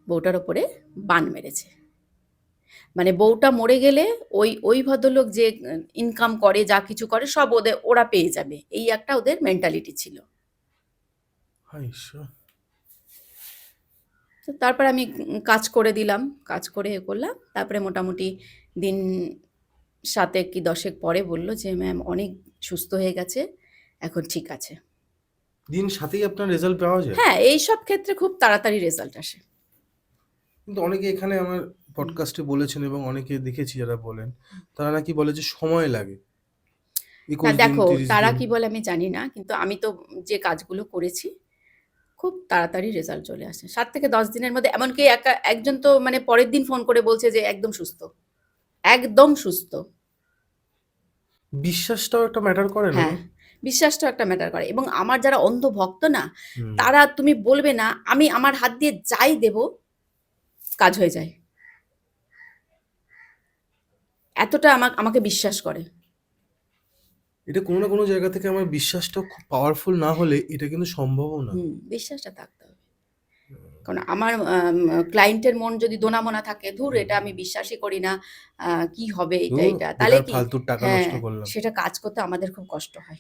A: বউটার ওপরে বান মেরেছে। মানে বউটা মরে গেলে ওই ভদ্রলোক যে ইনকাম করে, যা কিছু করে, সব ওরা পেয়ে যাবে, এই একটা ওদের মেন্টালিটি ছিল।
B: হায় ঈশ্বর।
A: তো তারপরে আমি কাজ করে দিলাম, কাজ করে করলাম। তারপরে মোটামুটি দিন 7 কি 10 পরে বললো যে ম্যাম অনেক সুস্থ হয়ে গেছে, এখন ঠিক আছে।
B: দিন সাথেই আপনার রেজাল্ট পাওয়া যায়?
A: হ্যাঁ, এইসব ক্ষেত্রে খুব তাড়াতাড়ি রেজাল্ট আসে।
B: কিন্তু অনেকে এখানে আমার পডকাস্টে বলেছেন এবং অনেকে দেখেছি যারা বলেন, তারা নাকি বলে যে সময় লাগে,
A: না
B: 21 দিন
A: দেখো,
B: 30
A: তারা
B: দিন।
A: কি বলে আমি জানি না, কিন্তু আমি তো যে কাজগুলো করেছি খুব তাড়াতাড়ি রেজাল্ট চলে আসে, 7 থেকে 10 দিনের মধ্যে। এমনকি একজন তো মানে পরের দিন ফোন করে বলছে যে একদম সুস্থ, একদম সুস্থ।
B: বিশ্বাসটাও একটা ম্যাটার করে না
A: হ্যাঁ,
B: ম্যাম?
A: বিশ্বাসটাও একটা ম্যাটার করে। এবং আমার যারা অন্ধ ভক্ত না,
B: হুম।
A: তারা তুমি বলবে না, আমি আমার হাত দিয়ে যাই দেব, কাজ হয়ে যায়। এতটা আমাকে বিশ্বাস করে।
B: এটা কোনো না কোনো জায়গা থেকে আমার বিশ্বাসটা খুব পাওয়ারফুল না হলে এটা কিন্তু সম্ভবও না।
A: বিশ্বাসটা থাকতে হবে। কারণ আমার ক্লায়েন্টের মন যদি দোনা-মোনা থাকে, ধুর এটা আমি বিশ্বাসই করি না, কি হবে এটা,
B: ধুর,
A: তাহলে
B: বেকার
A: কি?
B: ফালতুর টাকা
A: হ্যাঁ,
B: নষ্ট করলাম।
A: সেটা কাজ করতে আমাদের খুব কষ্ট হয়।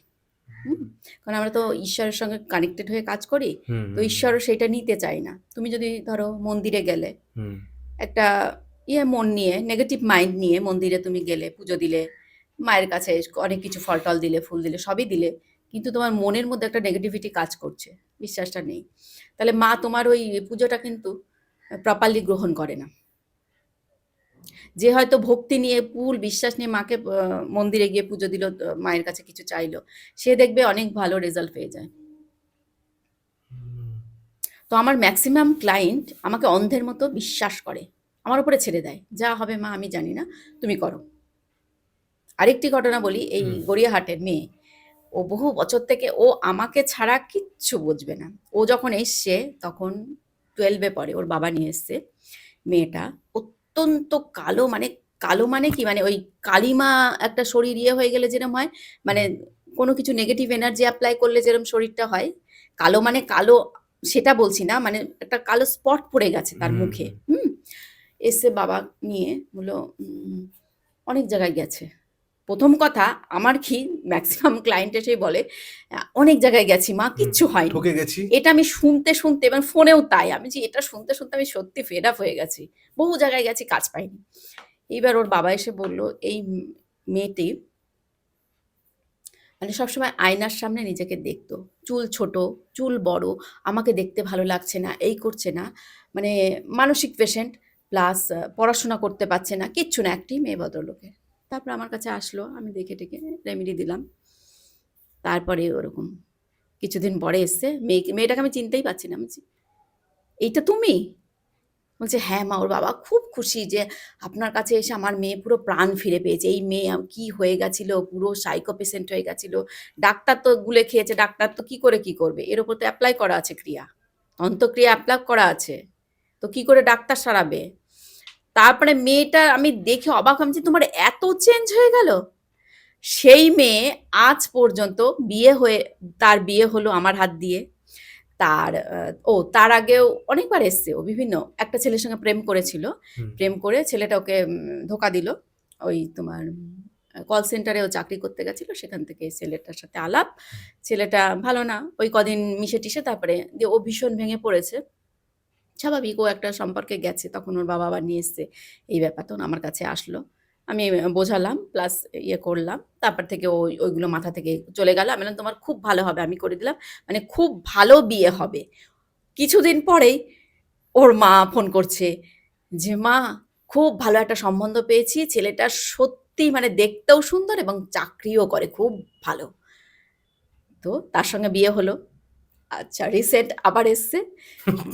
A: হুম? কারণ আমরা তো ঈশ্বরের সঙ্গে কানেক্টেড হয়ে কাজ করি,
B: হুম
A: তো
B: হুম
A: ঈশ্বরও সেটা নিতে চায় না। তুমি যদি ধরো মন্দিরে গেলে,
B: হুম
A: একটা মন নিয়ে, নেগেটিভ মাইন্ড নিয়ে মন্দিরে তুমি গেলে, পুজো দিলে, মায়ের কাছে অনেক কিছু ফল-টল দিলে, ফুল দিলে, সবই দিলে, কিন্তু তোমার মনের মধ্যে একটা নেগেটিভিটি কাজ করছে, বিশ্বাসটা নেই। তাহলে মা তোমার ওই পুজোটা কিন্তু প্রপারলি গ্রহণ করে না। যে হয়তো ভক্তি নিয়ে, ফুল বিশ্বাস নিয়ে মাকে মন্দিরে গিয়ে পুজো দিল, মায়ের কাছে কিছু চাইলো, সে দেখবে অনেক ভালো রেজাল্ট পেয়ে যায়।
B: হুম।
A: তো আমার ম্যাক্সিমাম ক্লায়েন্ট আমাকে অন্ধের মতো বিশ্বাস করে, আমার উপরে ছেড়ে দেয়, যা হবে মা আমি জানি না, তুমি করো। আরেকটি ঘটনা বলি, এই
B: হুম।
A: গড়িয়াহাটের মেয়ে, ও বহু বছর থেকে ও আমাকে ছাড়া কিচ্ছু বুঝবে না। ও যখন এসছে তখন 12-এ পড়ে, ওর বাবা নিয়ে এসছে। মেয়েটা অত্যন্ত কালো, মানে কালো মানে কি, মানে ওই কালিমা, একটা শরীর হয়ে গেলে যেরকম হয়, মানে কোনো কিছু নেগেটিভ এনার্জি অ্যাপ্লাই করলে যেরকম শরীরটা হয়, কালো মানে কালো সেটা বলছি না, মানে একটা কালো স্পট পড়ে গেছে তার
B: হুম
A: মুখে। এসে বাবা নিয়ে বললো অনেক জায়গায় গেছে। প্রথম কথা, আমার কি ম্যাক্সিমাম ক্লায়েন্ট এসেই বলে অনেক জায়গায় গেছি মা,
B: হুম।
A: কিচ্ছু হয়নি।
B: ঠকে গেছি।
A: এটা আমি শুনতে শুনতে, এবং ফোনেও তাই, আমি যে এটা শুনতে শুনতে আমি সত্যি ফেড আপ হয়ে গেছি, বহু জায়গায় গেছি, কাজ পাইনি। এইবার ওর বাবা এসে বলল এই মেয়েটি মানে সবসময় আয়নার সামনে নিজেকে দেখতো, চুল ছোট, চুল বড়, আমাকে দেখতে ভালো লাগছে না, এই করছে না, মানে মানসিক পেশেন্ট, প্লাস পড়াশোনা করতে পারছে না, কিচ্ছু না, একটি মেয়ে ভদ্রলোকের। তারপর আমার কাছে আসলো, আমি দেখে টেকে রেমেডি দিলাম। তারপরে ওরকম কিছুদিন পরে এসছে, মেয়েটাকে আমি চিনতেই পারছি না। আমি বলছি, এইটা তুমি? বলছে হ্যাঁ মা, ওর বাবা খুব খুশি যে আপনার কাছে এসে আমার মেয়ে পুরো প্রাণ ফিরে পেয়েছে। এই মেয়ে কি হয়ে গেছিল, পুরো সাইকো পেশেন্ট হয়ে গেছিল, ডাক্তার তো গুলে খেয়েছে, ডাক্তার তো কি করে কি করবে, এর ওপর তো অ্যাপ্লাই করা আছে ক্রিয়া, অন্তক্রিয়া অ্যাপ্লাই করা আছে, তো কি করে ডাক্তার সারাবে। তারপরে মেয়েটা আমি দেখে অবাক, আমি যে তোমার এত চেঞ্জ হয়ে গেল। সেই মেয়ে আজ পর্যন্ত তার বিয়ে হলো আমার হাত দিয়ে। তার আগেও অনেকবার এসছে, ও বিভিন্ন একটা ছেলের সঙ্গে প্রেম করেছিল,
B: হুম।
A: প্রেম করে ছেলেটা ওকে ধোকা দিল। ওই তোমার কল সেন্টারে ও চাকরি করতে গেছিল, সেখান থেকে ছেলেটার সাথে আলাপ, ছেলেটা ভালো না, ওই কদিন মিশে টিশে তারপরে দিয়ে ও ভীষণ ভেঙে পড়েছে। স্বাভাবিক, ও একটা সম্পর্কে গেছে, তখন ওর বাবা আবার নিয়ে এসছে এই ব্যাপার, তখন আমার কাছে আসলো, আমি বোঝালাম, প্লাস করলাম, তারপর থেকে ওইগুলো মাথা থেকে চলে গেল। আমি বললাম তোমার খুব ভালো হবে, আমি করে দিলাম, মানে খুব ভালো বিয়ে হবে। কিছুদিন পরেই ওর মা ফোন করছে যে মা, খুব ভালো একটা সম্বন্ধ পেয়েছি, ছেলেটা সত্যি সত্যি মানে দেখতেও সুন্দর এবং চাকরিও করে খুব ভালো। তো তার সঙ্গে বিয়ে হলো। আচ্ছা রিসেন্ট আবার এসছে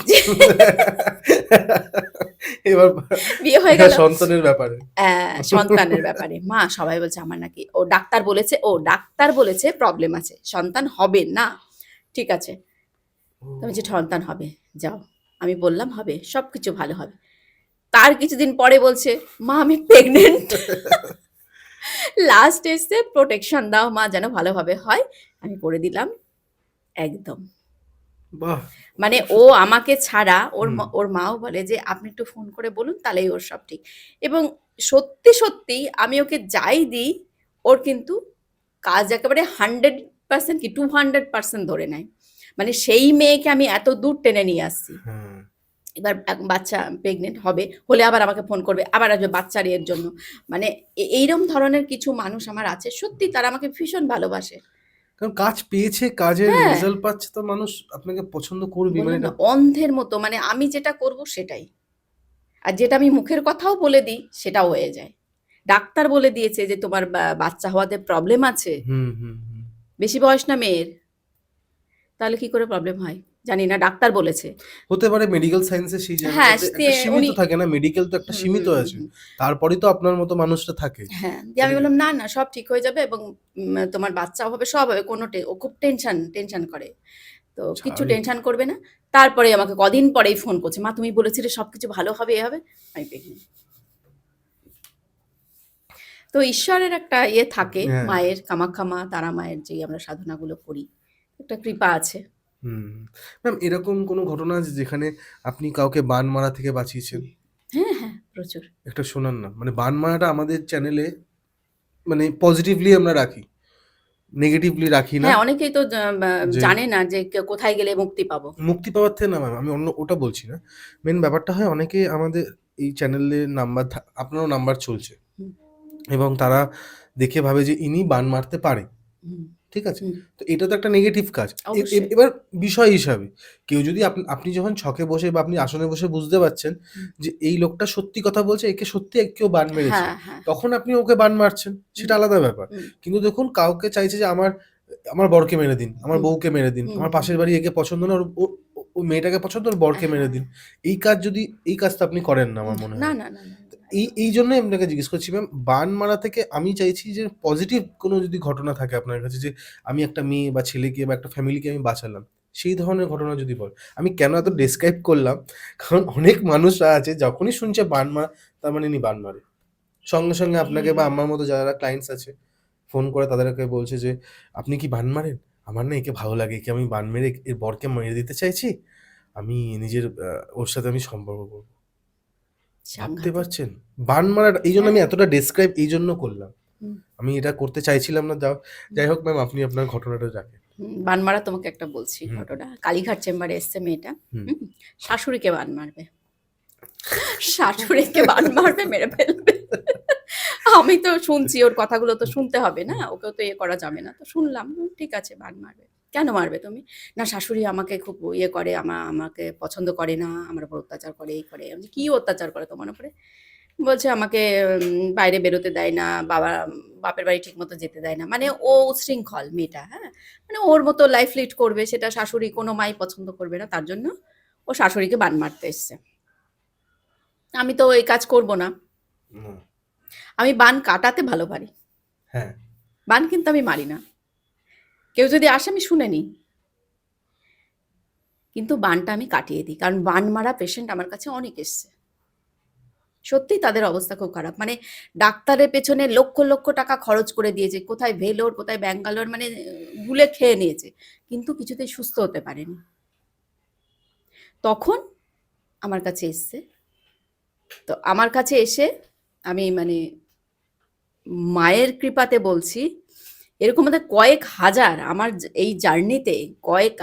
A: যে
B: এবার
A: বিয়ে হয়ে গেল
B: সন্তানের ব্যাপারে।
A: সন্তানের ব্যাপারে। মা সবাই বলছে আমার নাকি ডাক্তার বলেছে প্রবলেম আছে। সন্তান হবে না। ঠিক আছে। তো আমি যে সন্তান হবে, যাও। আমি বললাম হবে, সবকিছু ভালো হবে। তার কিছুদিন পরে বলছে, মা আমি প্রেগনেন্ট। লাস্ট এসে প্রোটেকশন দাও মা যেন ভালোভাবে হয়। আমি করে দিলাম একদম।
B: বাহ!
A: মানে
B: খুব
A: ও আমাকে ছাড়া
B: হুম।
A: ওর মাও বলে যে আপনি একটু ফোন করে বলুন তাহলেই ওর সব ঠিক। এবং সত্যি সত্যি আমি ওকে যাই দিই ওর কিন্তু কাজ একেবারে 100% কি 200% ধরে নেয়। মানে সেই মেয়েকে আমি এত দূর টেনে নিয়ে আসছি।
B: হ্যাঁ।
A: এবার বাচ্চা প্রেগনেন্ট হবে, হলে আবার আমাকে ফোন করবে, আবার আসবে বাচ্চার এর জন্য। মানে এইরকম ধরনের কিছু মানুষ আমার আছে, সত্যি তারা আমাকে ভীষণ ভালোবাসে।
B: কারণ কাজ পেয়েছে, কাজের
A: হ্যাঁ,
B: রেজাল্ট পাচ্ছে, তো মানুষ আপনাকে পছন্দ করবেই। মানে
A: বললাম
B: এটা
A: না অন্ধের মতো, মানে আমি যেটা করব সেটাই। আর যেটা আমি মুখের কথাও বলে দিই সেটাও হয়ে যায়। ডাক্তার বলে দিয়েছে যে তোমার বাচ্চা হওয়াতে প্রবলেম আছে,
B: হুম, হুম, হুম।
A: বেশি বয়স না মেয়ের, তাহলে কি করে প্রবলেম হয় জানি না, ডাক্তার বলেছে।
B: হতে পারে মেডিকেল সায়েন্সে সেই
A: হ্যাঁ
B: জায়গাটাতে একটা সীমিত
A: উনি
B: থাকে না? মেডিকেল তো একটা
A: হুম
B: সীমিত
A: হুম হুম
B: আছে।
A: হুম
B: তারপরেই তো আপনার মতো মানুষটা থাকে।
A: হ্যাঁ, দিয়ে আমি
B: তাহলে
A: বললাম, "না, না সব ঠিক হয়ে যাবে এবং তোমার বাচ্চাও হবে, সব হবে। কোনো ও খুব টেনশন করে। তো কিচ্ছু
B: স্বাভাবিক।
A: টেনশন করবে না।" তারপরে আমাকে কদিন পরেই ফোন করছে, "মা তুমি বলেছিলে সবকিছু ভালো হবে, এ হবে।" আমি প্রেগনেন্ট। তো ঈশ্বরের একটা ইয়ে থাকে,
B: হ্যাঁ।
A: মায়ের কামাখ্যা মা, তারা মায়ের যেই আমরা সাধনাগুলো করি, একটা কৃপা আছে।
B: হুম। ম্যাম এরকম কোনো ঘটনা আছে যেখানে আপনি কাউকে বান মারা থেকে বাঁচিয়েছেন?
A: হ্যাঁ, হ্যাঁ, প্রচুর।
B: একটা শোনান না। মানে বান মারাটা আমাদের চ্যানেলে মানে পজিটিভলি আমরা রাখি। নেগেটিভলি রাখি না।
A: হ্যাঁ, অনেকেই তো
B: যে
A: জানে না যে কোথায় গেলে মুক্তি পাবো।
B: মুক্তি পাওয়ার থেকে না ম্যাম, আমি অন্য ওটা বলছি না। মেইন ব্যাপারটা হয় অনেকে আমাদের এই চ্যানেলে নাম্বার আপনারও নাম্বার চলছে
A: হুম,
B: এবং তারা দেখে ভাবে যে ইনি বান মারতে পারে।
A: হুম,
B: ঠিক আছে?
A: হুম,
B: তো এটা তো একটা নেগেটিভ কাজ।
A: অবশ্যই।
B: এবার বিষয় হিসাবে কেউ যদি আপনি যখন ছকে বসে বা আপনি আসনে বসে বুঝতে পারছেন
A: হুম,
B: যে এই লোকটা সত্যি কথা বলছে, একে সত্যি কেউ বান মেরেছে।
A: হ্যাঁ, হ্যাঁ।
B: তখন আপনি ওকে বান মারছেন।
A: হুম,
B: সেটা আলাদা ব্যাপার।
A: হুম,
B: কিন্তু দেখুন কাউকে চাইছে যে আমার আমার বরকে মেরে দিন, আমার
A: হুম,
B: বউকে মেরে দিন,
A: হুম,
B: আমার
A: হুম,
B: পাশের বাড়ি একে পছন্দ না, ওই মেয়েটাকে পছন্দ, ওর বরকে মেরে
A: হ্যাঁ।
B: দিন। এই কাজ তো আপনি করেন না আমার মনে
A: না,
B: হয়।
A: না, না, না,
B: তো
A: না,
B: এই জন্যই আপনাকে জিজ্ঞেস করছি ম্যাম, বান মারা থেকে আমি চাইছি যে পজিটিভ কোনো যদি ঘটনা থাকে আপনার কাছে, যে আমি একটা মেয়ে বা ছেলেকে বা একটা ফ্যামিলিকে আমি বাঁচালাম। সেই ধরনের ঘটনা যদি বলেন। আমি কেন এত
A: হুম,
B: ডেসক্রাইব করলাম, কারণ অনেক মানুষরা আছে যখনই শুনছে বান মারা, তার মানে ইনি বান মারে। সঙ্গে আপনাকে বা আমার মতো যারা ক্লায়েন্টস আছে, ফোন করে তাদেরকে বলছে যে, "আপনি কি বান মারেন? আমার না একে ভালো লাগে। একে আমি বান মেরে এর বরকে মেরে দিতে চাইছি। আমি নিজের ওর সাথে আমি সম্পর্ক করব।" ভাবতে
A: সাংঘাতিক।
B: পারছেন? বান মারার এইজন্য আমি
A: হ্যাঁ,
B: এতটা ডেসক্রাইব এইজন্য করলাম।
A: হুম,
B: আমি এটা করতে চাইছিলাম না।
A: হুম,
B: যাই হোক ম্যাম, আপনি আপনার ঘটনাটা রাখেন।
A: বানমারা তোমাকে একটা বলছি
B: হুম,
A: ঘটনা। কালীঘাট চেম্বারে এসছে মেয়েটা।
B: হুম।
A: হুম, শাশুড়িকে বান মারবে। শাশুড়িকে বান মারবে, মেরে ফেলবে। আমি তো শুনছি, ওর কথাগুলো তো শুনতে হবে না, ওকেও তো ইয়ে করা যাবে না। তো শুনলাম, ঠিক আছে বান মারবে। কেন মারবে তুমি? না শাশুড়ি আমাকে খুব ইয়ে করে, আমাকে পছন্দ করে না, আমার উপর অত্যাচার করে, এই করে। আমি বলছি, কি অত্যাচার করে তোমার উপরে? বলছে আমাকে বাইরে বেরোতে দেয় না, বাপের বাড়ি ঠিক মতো যেতে দেয় না। মানে ও উচ্ছৃঙ্খল মেয়েটা, হ্যাঁ? মানে ওর মতো লাইফ লিড করবে, সেটা শাশুড়ি কোনো মাই পছন্দ করবে না। তার জন্য ও শাশুড়িকে বান মারতে এসছে। আমি তো এই কাজ করব না।
B: হুম,
A: আমি বান কাটাতে ভালো পারি।
B: হ্যাঁ।
A: বান কিন্তু আমি মারি না। কেউ যদি আসে আমি শুনে নিই। কিন্তু বানটা আমি কাটিয়ে দিই। কারণ বান মারা পেশেন্ট আমার কাছে অনেক এসছে। সত্যিই তাদের অবস্থা খুব খারাপ। মানে ডাক্তারের পেছনে লক্ষ টাকা খরচ করে দিয়েছে। কোথায় ভেলোর, কোথায় ব্যাঙ্গালোর, মানে গুলে খেয়ে নিয়েছে। কিন্তু কিছুতেই সুস্থ হতে পারেনি। তখন আমার কাছে এসছে। তো আমার কাছে এসে আমি মানে মায়ের কৃপাতে বলছি, এরকম আমাদের কয়েক হাজার, আমার এই জার্নিতে কয়েক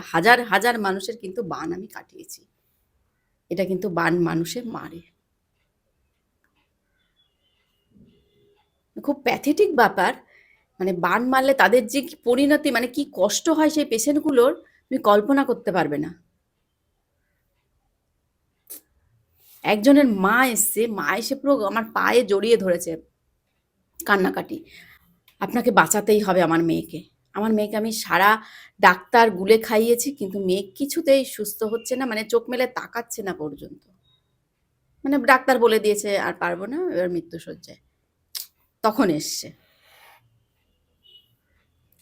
A: হাজার মানুষের কিন্তু বান আমি কাটিয়েছি। এটা কিন্তু বান মানুষে মারে। খুব প্যাথেটিক ব্যাপার। মানে বান মারলে তাদের যে কি পরিণতি, মানে কি কষ্ট হয় সেই পেশেন্টগুলোর, তুমি কল্পনা করতে পারবে না। একজনের মা এসছে, মা এসে পুরো আমার পায়ে জড়িয়ে ধরেছে। কান্নাকাটি। আপনাকে বাঁচাতেই হবে আমার মেয়েকে। আমার মেয়েকে আমি সারা ডাক্তার গুলে খাইয়েছি, কিন্তু মেয়ে কিছুতেই সুস্থ হচ্ছে না, মানে চোখ মেলে তাকাচ্ছে না পর্যন্ত। মানে ডাক্তার বলে দিয়েছে আর পারবো না, এবার মৃত্যুশয্যায়। তখন এসছে।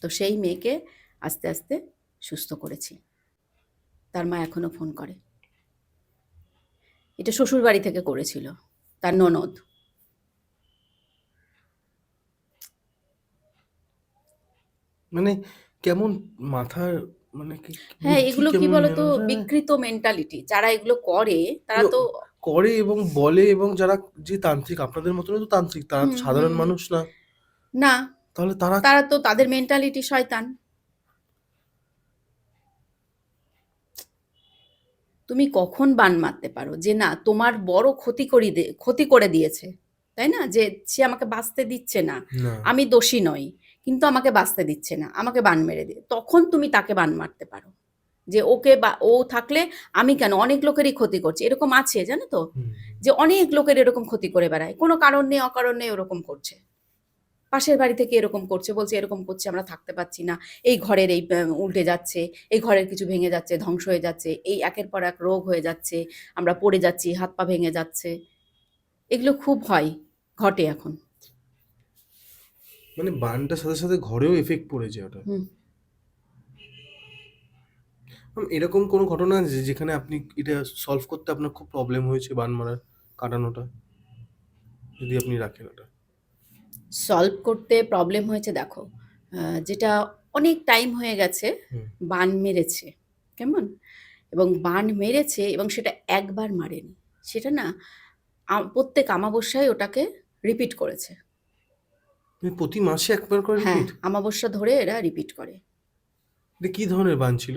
A: তো সেই মেয়েকে আস্তে আস্তে সুস্থ করেছি। তার মা এখনো ফোন করে। এটা শ্বশুর বাড়ি থেকে করেছিল, তার ননদ।
B: মানে কেমন মাথার, মানে কি
A: হ্যাঁ,
B: বুদ্ধি
A: এগুলো কি
B: কেমন যেন
A: বলতো,
B: মানে
A: বিকৃত মেন্টালিটি। যারা এগুলো করে তারা
B: এগুলো
A: তো
B: করে এবং বলে, এবং যারা যে তান্ত্রিক, আপনাদের মতনই তো তান্ত্রিক, তারা তো
A: হুম হুম
B: সাধারণ
A: হুম।
B: মানুষ না।
A: না,
B: তাহলে তারা
A: তারা তো তাদের মেন্টালিটি শয়তান। তুমি কখন বান মারতে পারো যে না তোমার বড় ক্ষতি করে দিয়েছে, তাই না? যে সে আমাকে বাঁচতে দিচ্ছে না,
B: না।
A: আমি দোষী নই, কিন্তু আমাকে বাঁচতে দিচ্ছে না, আমাকে বান মেরে দিয়ে, তখন তুমি তাকে বান মারতে পারো। যে ওকে বা ও থাকলে আমি কেন, অনেক লোকেরই ক্ষতি করছে, এরকম আছে জানো তো,
B: হুম।
A: যে অনেক লোকের এরকম ক্ষতি করে বেড়ায়, কোনো কারণ নেই অকারণ নেই ওরকম করছে। পাশের বাড়ি থেকে এরকম করছে, বলছে এরকম করছে, আমরা থাকতে পারছি না, এই ঘরের এই উল্টে যাচ্ছে, এই ঘরের কিছু ভেঙে যাচ্ছে, ধ্বংস হয়ে যাচ্ছে, এই একের পর এক রোগ হয়ে যাচ্ছে, আমরা পড়ে যাচ্ছি, হাত পা ভেঙে যাচ্ছে। এগুলো খুব হয়, ঘটে এখন।
B: মানে বানটার সাথে সাথে ঘরেও এফেক্ট পড়েছে ওটা।
A: হুম।
B: এরকম কোনো ঘটনা আছে যেখানে আপনি এটা সলভ করতে আপনার খুব প্রবলেম হয়েছে, বান মারার কাটানোটা, যদি আপনি রাখেন ওটা?
A: সলভ করতে প্রবলেম হয়েছে, দেখো, যেটা অনেক টাইম হয়ে গেছে,
B: হুম।
A: বান মেরেছে, কেমন, এবং বান মেরেছে এবং সেটা একবার মারেনি, সেটা না প্রত্যেক আমাবস্যায় ওটাকে রিপিট করেছে।
B: মানে প্রতি মাসে একবার করে
A: হ্যাঁ,
B: রিপিট?
A: আমাবস্যা ধরে এরা রিপিট করে।
B: এটা কি ধরনের বান ছিল?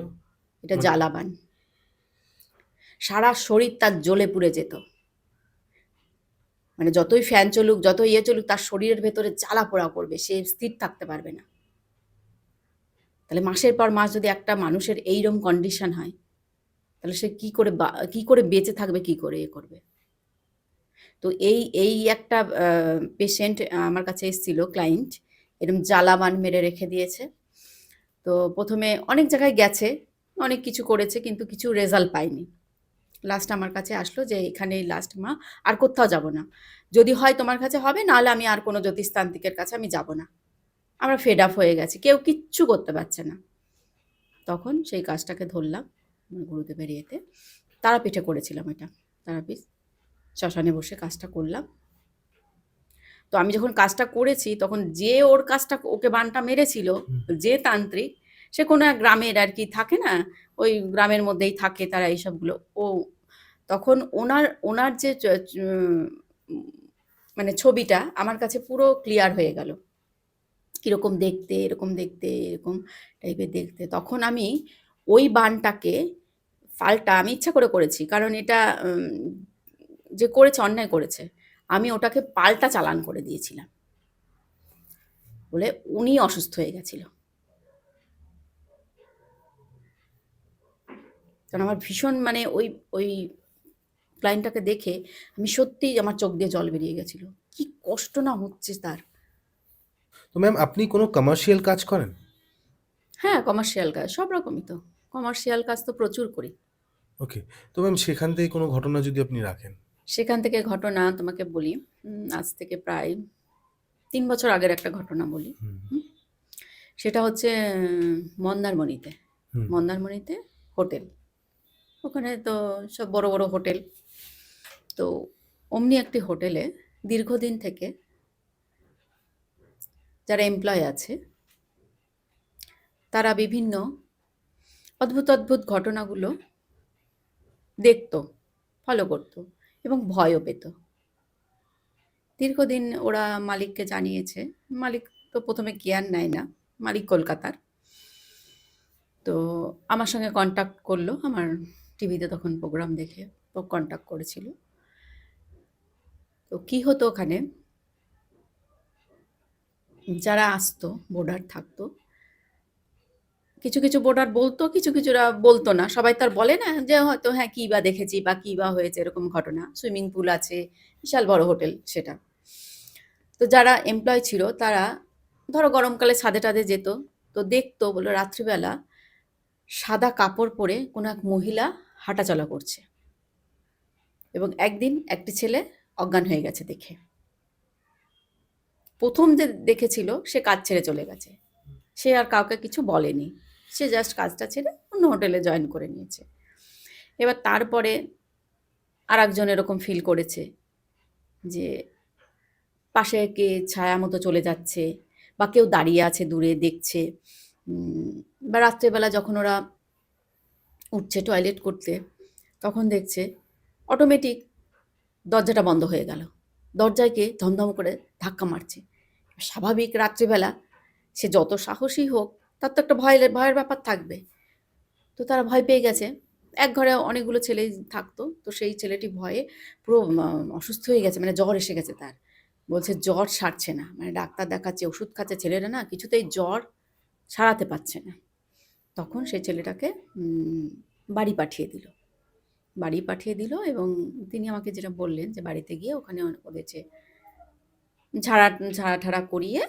A: এটা
B: মানে
A: জ্বালাবান। সারা শরীর তার জ্বলে পুড়ে যেত। মানে যতই ফ্যান চলুক, যত ইয়ে চলুক, তার শরীরের ভেতরে জ্বালা পোড়া করবে, সে স্থির থাকতে পারবে না। তাহলে মাসের পর মাস যদি একটা মানুষের এইরকম কন্ডিশন হয়, তাহলে সে কি করে বেঁচে থাকবে, কি করে এ করবে? তো এই এই একটা পেশেন্ট আমার কাছে এসেছিল, ক্লায়েন্ট, এরকম জ্বালাবান মেরে রেখে দিয়েছে। তো প্রথমে অনেক জায়গায় গেছে, অনেক কিছু করেছে, কিন্তু কিছু রেজাল্ট পায়নি। লাস্ট আমার কাছে আসলো যে এখানেই লাস্ট মা, আর কোথাও যাব না, যদি হয় তোমার কাছে হবে, নাহলে আমি আর কোনো জ্যোতিষতান্ত্রিকের কাছে আমি যাব না, আমরা ফেড আপ হয়ে গেছি, কেউ কিচ্ছু করতে পারছে না। তখন সেই কাজটাকে ধরলাম, গুরুদেবের ইয়েতে তারাপীঠে করেছিলাম, এটা তারাপীঠ শ্মশানে বসে কাজটা করলাম। তো আমি যখন কাজটা করেছি, তখন যে ওর কাজটা ওকে বানটা মেরেছিল, যে তান্ত্রিক, সে কোনো এক গ্রামের আর কি থাকে না, ওই গ্রামের মধ্যেই থাকে তারা এইসবগুলো। ও তখন ওনার ওনার যে মানে ছবিটা আমার কাছে পুরো ক্লিয়ার হয়ে গেল, কীরকম দেখতে, এরকম দেখতে, এরকম টাইপের দেখতে। তখন আমি ওই বানটাকে আমি ইচ্ছা করে করেছি, কারণ এটা যে করেছে অন্যায় করেছে, আমি ওটাকে পাল্টা চালান করে দিয়েছিলাম, বলে উনি অসুস্থ হয়ে গেছিল। কারণ আমার ভীষণ মানে ওই ওই ক্লায়েন্টটাকে দেখে আমি সত্যিই আমার চোখ দিয়ে জল বেরিয়ে গেছিল, কি কষ্ট না হচ্ছে তার।
B: তো ম্যাম, আপনি কোনো কমার্শিয়াল কাজ করেন?
A: হ্যাঁ, কমার্শিয়াল কাজ সব রকমই, তো কমার্শিয়াল কাজ তো প্রচুর করি।
B: ওকে। তো ম্যাম, সেখান থেকে কোনো ঘটনা যদি আপনি রাখেন?
A: সেখান থেকে ঘটনা তোমাকে বলি, আজ থেকে প্রায় 3 বছর আগের একটা ঘটনা বলি।
B: হুম।
A: হুম, সেটা হচ্ছে মন্দারমণিতে।
B: হুম।
A: মন্দারমণিতে হোটেল, ওখানে তো সব বড় বড় হোটেল। তো অমনি একটি হোটেলে দীর্ঘদিন থেকে যারা এমপ্লয় আছে, তারা বিভিন্ন অদ্ভুত অদ্ভুত ঘটনাগুলো দেখতো, ফলো করতো এবং ভয়ও পেত। দীর্ঘদিন ওরা মালিককে জানিয়েছে, মালিক তো প্রথমে কেয়ার নেয় না, মালিক কলকাতার। তো আমার সঙ্গে কন্ট্যাক্ট করলো, আমার টিভিতে তখন প্রোগ্রাম দেখে কন্ট্যাক্ট করেছিল। তো কী হতো ওখানে, যারা আসতো বোর্ডার থাকতো, কিছু কিছু বোর্ডার বলতো, কিছু কিছুরা বলতো না। সবাই তার বলে না যে হয়তো হ্যাঁ কী বা দেখেছি বা কী বা হয়েছে, এরকম ঘটনা। সুইমিং পুল আছে, বিশাল বড় হোটেল সেটা। তো যারা এমপ্লয় ছিল তারা ধরো গরমকালে ছাদে টাদে যেত, তো দেখতো বললো রাত্রিবেলা সাদা কাপড় পরে কোনো এক মহিলা হাঁটাচলা করছে, এবং একদিন একটি ছেলে অজ্ঞান হয়ে গেছে দেখে। প্রথম যে দেখেছিল সে কাজ ছেড়ে চলে গেছে, সে আর কাউকে কিছু বলেনি, সে জাস্ট কাজটা ছেড়ে অন্য হোটেলে জয়েন করে নিয়েছে। এবার তারপরে আর একজন এরকম ফিল করেছে যে পাশে কে ছায়া মতো চলে যাচ্ছে, বা কেউ দাঁড়িয়ে আছে দূরে দেখছে। বা রাত্রেবেলা যখন ওরা উঠছে টয়লেট করতে, তখন দেখছে অটোমেটিক দরজাটা বন্ধ হয়ে গেল, দরজায় কে ধমধম করে ধাক্কা মারছে। স্বাভাবিক রাত্রিবেলা সে যত সাহসী হোক তার তো একটা ভয়ের ব্যাপার থাকবে। তো তারা ভয় পেয়ে গেছে, এক ঘরে অনেকগুলো ছেলে থাকতো, তো সেই ছেলেটি ভয়ে পুরো অসুস্থ হয়ে গেছে, মানে জ্বর এসে গেছে তার। বলছে জ্বর সারছে না, মানে ডাক্তার দেখাচ্ছে, ওষুধ খাচ্ছে, ছেলেরা না কিছুতেই জ্বর সারাতে পারছে না। তখন সেই ছেলেটাকে বাড়ি পাঠিয়ে দিল, এবং তিনি আমাকে যেটা বললেন যে বাড়িতে গিয়ে ওখানে ওদের যে ঝাড়া ঝাড়া ঠাড়া করিয়ে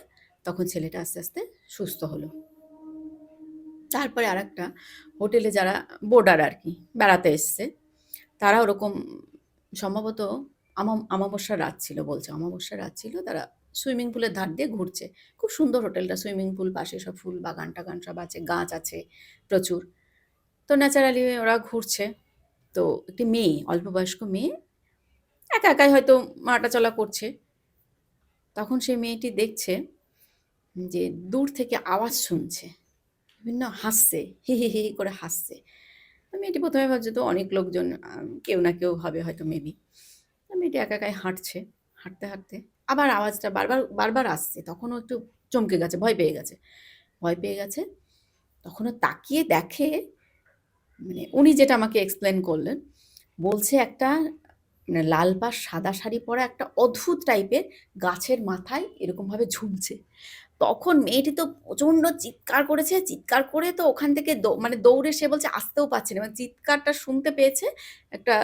A: তখন ছেলেটা আস্তে আস্তে সুস্থ হলো। তারপরে আর একটা হোটেলে যারা বোর্ডার আর কি বেড়াতে এসছে, তারা ওরকম সম্ভবত অমাবস্যার রাত ছিল, বলছে অমাবস্যার রাত ছিল, তারা সুইমিং পুলের ধার দিয়ে ঘুরছে। খুব সুন্দর হোটেলটা, সুইমিং পুল, পাশে সব ফুল বাগান টাগান সব আছে, গাছ আছে প্রচুর। তো ন্যাচারালি ওরা ঘুরছে, তো একটি মেয়ে, অল্প বয়স্ক মেয়ে, একা একাই হয়তো হাঁটাচলা করছে। তখন সেই মেয়েটি দেখছে যে দূর থেকে আওয়াজ শুনছে, বিভিন্ন হাসছে, হি হি হি করে হাসছে। মেয়েটি প্রথমে ভাবছে তো অনেক লোকজন, কেউ না কেউ হবে হয়তো মেবি। মেয়েটি একা একাই হাঁটছে, হাঁটতে হাঁটতে আবার আওয়াজটা বারবার বারবার আসছে, তখনও একটু চমকে গেছে, ভয় পেয়ে গেছে। তখনও তাকিয়ে দেখে, মানে উনি যেটা আমাকে এক্সপ্লেন করলেন, বলছে একটা মানে লাল পাড় সাদা শাড়ি পরা একটা অদ্ভুত টাইপের গাছের মাথায় এরকমভাবে ঝুলছে। তখন মেয়েটি তো প্রচণ্ড চিৎকার করেছে, চিৎকার করে তো ওখান থেকে মানে দৌড়ে, সে বলছে আসতেও পারছে না, মানে চিৎকারটা শুনতে পেয়েছে, একটা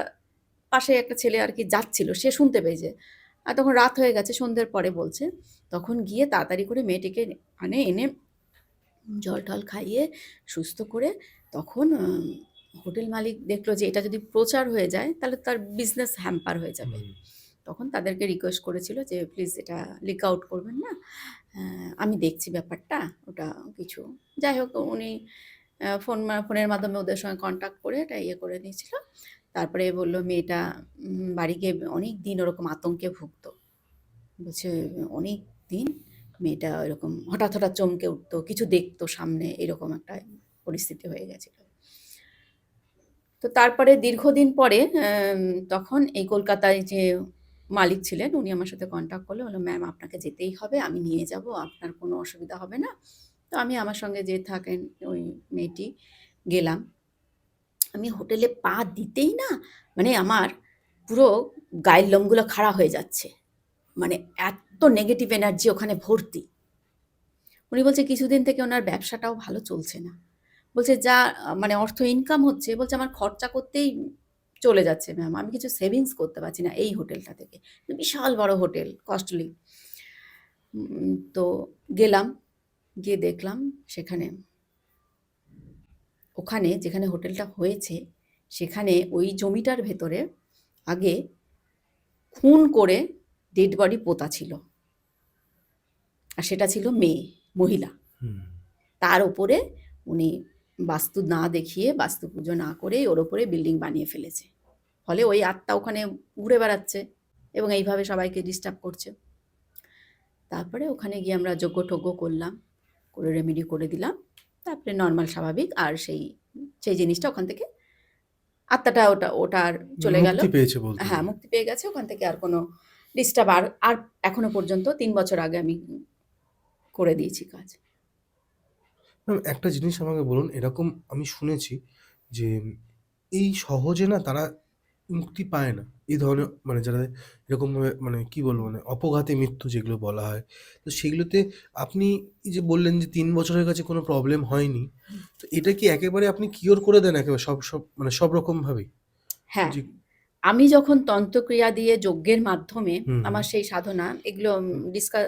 A: পাশে একটা ছেলে আর কি যাচ্ছিল, সে শুনতে পেয়েছে। আর তখন রাত হয়ে গেছে, সন্ধ্যের পরে বলছে, তখন গিয়ে তাড়াতাড়ি করে মেয়েটিকে এনে জল টল খাইয়ে সুস্থ করে, তখন হোটেল মালিক দেখলো যে এটা যদি প্রচার হয়ে যায় তাহলে তার বিজনেস হ্যাম্পার হয়ে যাবে। তখন তাদেরকে রিকোয়েস্ট করেছিল যে প্লিজ এটা লিক আউট করবেন না, আমি দেখছি ব্যাপারটা, ওটা কিছু যাই হোক। উনি ফোনের মাধ্যমে ওদের সঙ্গে কন্ট্যাক্ট করে এটা ইয়ে করে দিয়েছিল। তারপরে বললো মেয়েটা বাড়ি গিয়ে অনেক দিন ওরকম আতঙ্কে ভুগতো, বলছে অনেক দিন মেয়েটা এরকম হঠাৎ হঠাৎ চমকে উঠতো, কিছু দেখতো সামনে, এরকম একটা পরিস্থিতি হয়ে গেছিল। তো তারপরে দীর্ঘদিন পরে তখন এই কলকাতায় যে মালিক ছিলেন উনি আমার সাথে কন্ট্যাক্ট করলে, বললো ম্যাম আপনাকে যেতেই হবে, আমি নিয়ে যাব, আপনার কোনো অসুবিধা হবে না। তো আমি আমার সঙ্গে যে থাকেন ওই মেয়েটি গেলাম। আমি হোটেলে পা দিতেই না, মানে আমার পুরো গায়ের লোমগুলো খাড়া হয়ে যাচ্ছে, মানে এত নেগেটিভ এনার্জি ওখানে ভর্তি। উনি বলছে কিছুদিন থেকে ওনার ব্যবসাটাও ভালো চলছে না, বলছে যা মানে অর্থ ইনকাম হচ্ছে, বলছে আমার খরচা করতেই চলে যাচ্ছে ম্যাম, আমি কিছু সেভিংস করতে পারছি না এই হোটেলটা থেকে। বিশাল বড় হোটেল, কস্টলি। তো গেলাম, গিয়ে দেখলাম সেখানে, ওখানে যেখানে হোটেলটা হয়েছে সেখানে ওই জমিটার ভেতরে আগে খুন করে ডেড বডি পোতা ছিল, আর সেটা ছিল মহিলা। তার ওপরে উনি বাস্তু না দেখিয়ে, বাস্তু পুজো না করে ওর ওপরে বিল্ডিং বানিয়ে ফেলেছে, ফলে ওই আত্মা ওখানে ঘুরে বেড়াচ্ছে এবং এইভাবে সবাইকে ডিস্টার্ব করছে। তারপরে ওখানে গিয়ে আমরা যজ্ঞ টজ্ঞ করলাম, করে রেমেডি করে দিলাম, তারপরে নর্মাল স্বাভাবিক, আর সেই জিনিসটা ওখান থেকে আত্মাটা ওটা আর চলে গেল,
B: মুক্তি পেয়েছে বলতে
A: হ্যাঁ মুক্তি পেয়ে গেছে ওখান থেকে, আর কোনো ডিস্টার্ব আর এখনো পর্যন্ত 3 বছর আগে আমি করে দিয়েছি কাজ।
B: ম্যাম একটা জিনিস আমাকে বলুন, এরকম আমি শুনেছি যে এই সহজে না তারা মুক্তি পায় না, এই ধরনের মানে যারা এরকমভাবে মানে কি বলবো, মানে অপঘাতে মৃত্যু যেগুলো বলা হয়, তো সেগুলোতে আপনি এই যে বললেন যে 3 বছর হয়ে গেছে কোনো প্রবলেম হয়নি, তো এটা কি একেবারে আপনি কিওর করে দেন একেবারে সব মানে সব রকম ভাবেই?
A: হ্যাঁ,
B: যে
A: আমি যখন তন্ত্রক্রিয়া দিয়ে যজ্ঞের মাধ্যমে
B: হুম হুম।
A: আমার সেই সাধনা এগুলো ডিসকাস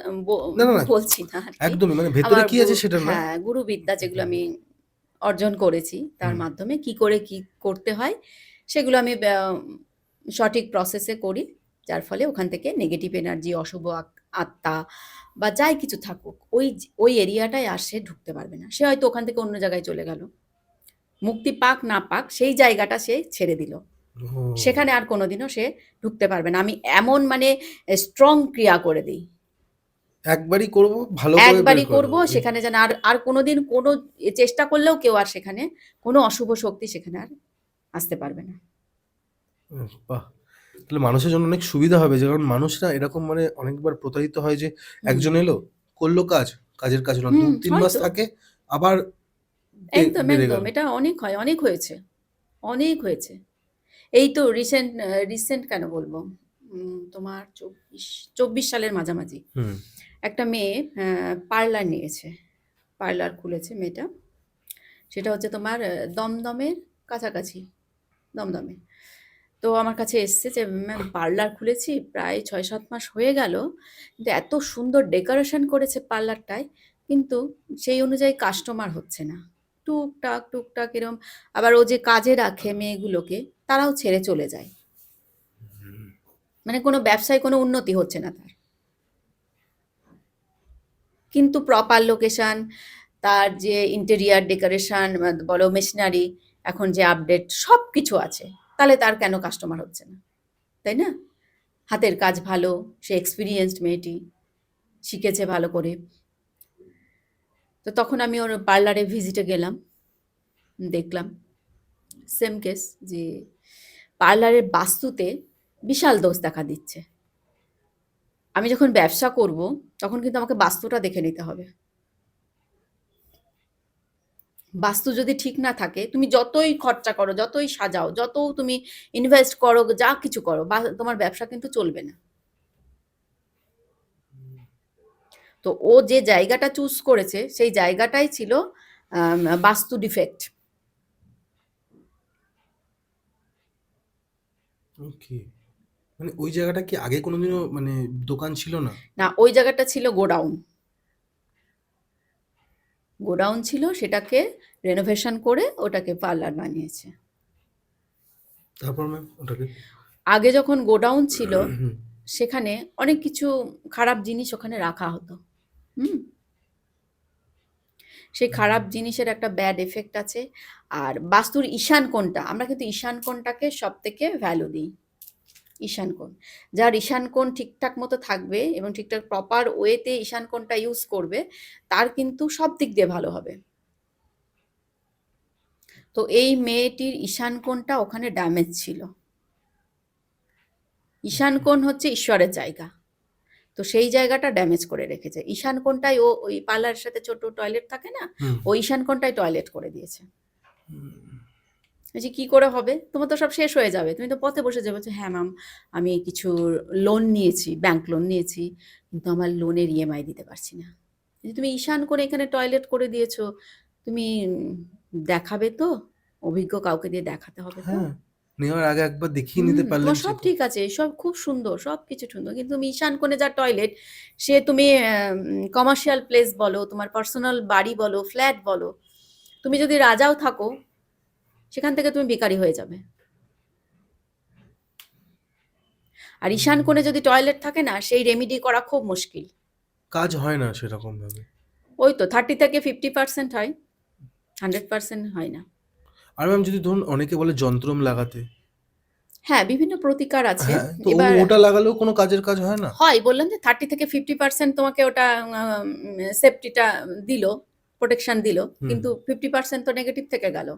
B: না না না,
A: বলছি না আর কি।
B: একদমই মানে ভেতরে
A: আমার
B: কি আছে সেটা না।
A: হ্যাঁ, গুরুবিদ্যা যেগুলো আমি অর্জন করেছি তার
B: হুম
A: মাধ্যমে কি করে কি করতে হয় সেগুলো আমি সঠিক প্রসেসে করি, যার ফলে ওখান থেকে নেগেটিভ এনার্জি, অশুভ আত্মা বা যাই কিছু থাকুক ওই এরিয়াটায় আর সে ঢুকতে পারবে না। সে হয়তো ওখান থেকে অন্য জায়গায় চলে গেল, মুক্তি পাক না পাক সেই জায়গাটা সে ছেড়ে দিল,
B: ও,
A: সেখানে আর কোনোদিনও সে ঢুকতে পারবে না। আমি এমন মানে স্ট্রং ক্রিয়া করে দিই,
B: একবারই করব, ভালো করে বের
A: একবারই
B: করে
A: করব,
B: দেবো।
A: সেখানে যেন আর আর কোনোদিন কোনো চেষ্টা করলেও কেউ আর সেখানে কোনো অশুভ শক্তি সেখানে আর আসতে পারবে না।
B: বাহ! তাহলে মানুষের জন্য অনেক সুবিধা হবে, যে কারণ মানুষরা এরকম মানে অনেকবার প্রতারিত হয় যে
A: হুম
B: একজন এলো, করলো কাজ, কাজের কাজ হলো না,
A: হুম
B: 2-3 মাস
A: হয়তো
B: থাকে, আবার
A: একদম
B: বেড়ে
A: একদম
B: গেল।
A: এটা অনেক হয়, অনেক হয়েছে, অনেক হয়েছে। এই তো রিসেন্ট রিসেন্ট কেন বলবো, তোমার 24 সালের মাঝামাঝি
B: হুম
A: একটা মেয়ে পার্লার নিয়েছে, পার্লার খুলেছে মেয়েটা। সেটা হচ্ছে তোমার দমদমের কাছাকাছি, দমদমে। তো আমার কাছে এসছে যে ম্যাম পার্লার খুলেছি প্রায় 6-7 মাস হয়ে গেল, কিন্তু এত সুন্দর ডেকোরেশন করেছে পার্লারটায়, কিন্তু সেই অনুযায়ী কাস্টমার হচ্ছে না, টুকটাক টুকটাক এরম। আবার ও যে কাজে রাখে মেয়েগুলোকে, তারাও ছেড়ে চলে যায়, মানে কোনো ব্যবসায় কোনো উন্নতি হচ্ছে না তার। কিন্তু প্রপার লোকেশন, তার যে ইন্টেরিয়ার ডেকোরেশন বলো, মেশিনারি, এখন যে আপডেট সব কিছু আছে, তাহলে তার কেন কাস্টমার হচ্ছে না, তাই না? হাতের কাজ ভালো, সে এক্সপিরিয়েন্সড মেয়েটি, শিখেছে ভালো করে। তো তখন আমি ওর পার্লারে ভিজিটে গেলাম, দেখলাম সেম কেস, যে পার্লারের বাস্তুতে বিশাল দোষ দেখা দিচ্ছে। আমি যখন ব্যবসা করব তখন কিন্তু আমাকে বাস্তুটা দেখে নিতে হবে। বাস্তু যদি ঠিক না থাকে, তুমি যতই খরচা করো, যতই সাজাও, যত তুমি ইনভেস্ট করো, যা কিছু করো, তোমার ব্যবসা কিন্তু চলবে না। তো ও যে জায়গাটা চুজ করেছে সেই জায়গাটাই ছিল বাস্তু ডিফেক্ট।
B: ওকে, মানে ওই জায়গাটা কি আগে কোনোদিনও মানে দোকান ছিল না?
A: না, ওই জায়গাটা ছিল গোডাউন, গোডাউন ছিল, সেটাকে রেনোভেশন করে ওটাকে পার্লার বানিয়েছে।
B: তারপর ম্যাম ওটাকে
A: আগে যখন গোডাউন ছিল সেখানে অনেক কিছু খারাপ জিনিস ওখানে রাখা হতো। হুম, সেই খারাপ জিনিসের একটা ব্যাড এফেক্ট আছে। আর বাস্তুর ঈশান কোণটা, আমরা কিন্তু ঈশান কোণটাকে সব থেকে ভ্যালু দিই। ঈশান কোণ, যার ঈশান কোণ ঠিকঠাক মতো থাকবে এবং ঠিকঠাক প্রপার ওয়েতে ঈশান কোণটা ইউজ করবে, তার কিন্তু সব দিক দিয়ে ভালো হবে। তো এই মেয়েটির ঈশান কোণটা ওখানে ড্যামেজ ছিল। ঈশান কোণ হচ্ছে ঈশ্বরের জায়গা, তো সেই জায়গাটা ড্যামেজ করে রেখেছে। ঈশান কোণটায় ও ওই পার্লারের সাথে ছোট টয়লেট থাকে না,
B: হুম
A: ওই ঈশান কোণটায় টয়লেট করে দিয়েছে। যে কি করে হবে, তোমার তো সব শেষ হয়ে যাবে, তুমি তো পথে বসে যাবে, হ্যাঁ ম্যাম আমি কিছু লোন নিয়েছি, ব্যাংক লোন নিয়েছি, কিন্তু আমার লোনের ইএমআই দিতে পারছি না। তুমি ঈশান করে এখানে টয়লেট করে দিয়েছো, তুমি দেখাবে তো, অভিজ্ঞ কাউকে দিয়ে দেখাতে হবে তো।
B: হ্যাঁ, নেওয়ার আগে একবার দেখিয়ে নিতে পারলেন
A: তোমার সব
B: সেটা।
A: ঠিক আছে, সব খুব সুন্দর, সব কিছু সুন্দর, কিন্তু তুমি ঈশান কোণে যা টয়লেট, সে তুমি কমার্শিয়াল প্লেস বলো, তোমার পার্সোনাল বাড়ি বলো, ফ্ল্যাট বলো, তুমি যদি রাজাও থাকো সেখান থেকে তুমি ভিখারি হয়ে যাবে। আর ঈশান কোণে যদি টয়লেট থাকে না, সেই রেমিডি করা খুব মুশকিল।
B: কাজ হয় না সেরকম ভাবে।
A: ওই তো 30 থেকে 50% হয়, 100% হয় না।
B: আর ম্যাম যদি ধরুন অনেকে বলে যন্ত্রম লাগাতে,
A: হ্যাঁ, বিভিন্ন প্রতিকার আছে।
B: হ্যাঁ, তো
A: এবার
B: ওটা লাগালেও কোনো কাজের কাজ হয় না?
A: হয়, বললাম যে 30 থেকে 50% তোমাকে ওটা সেফটিটা দিল, প্রোটেকশন দিল,
B: হুম
A: কিন্তু 50% তো নেগেটিভ থেকে গেল।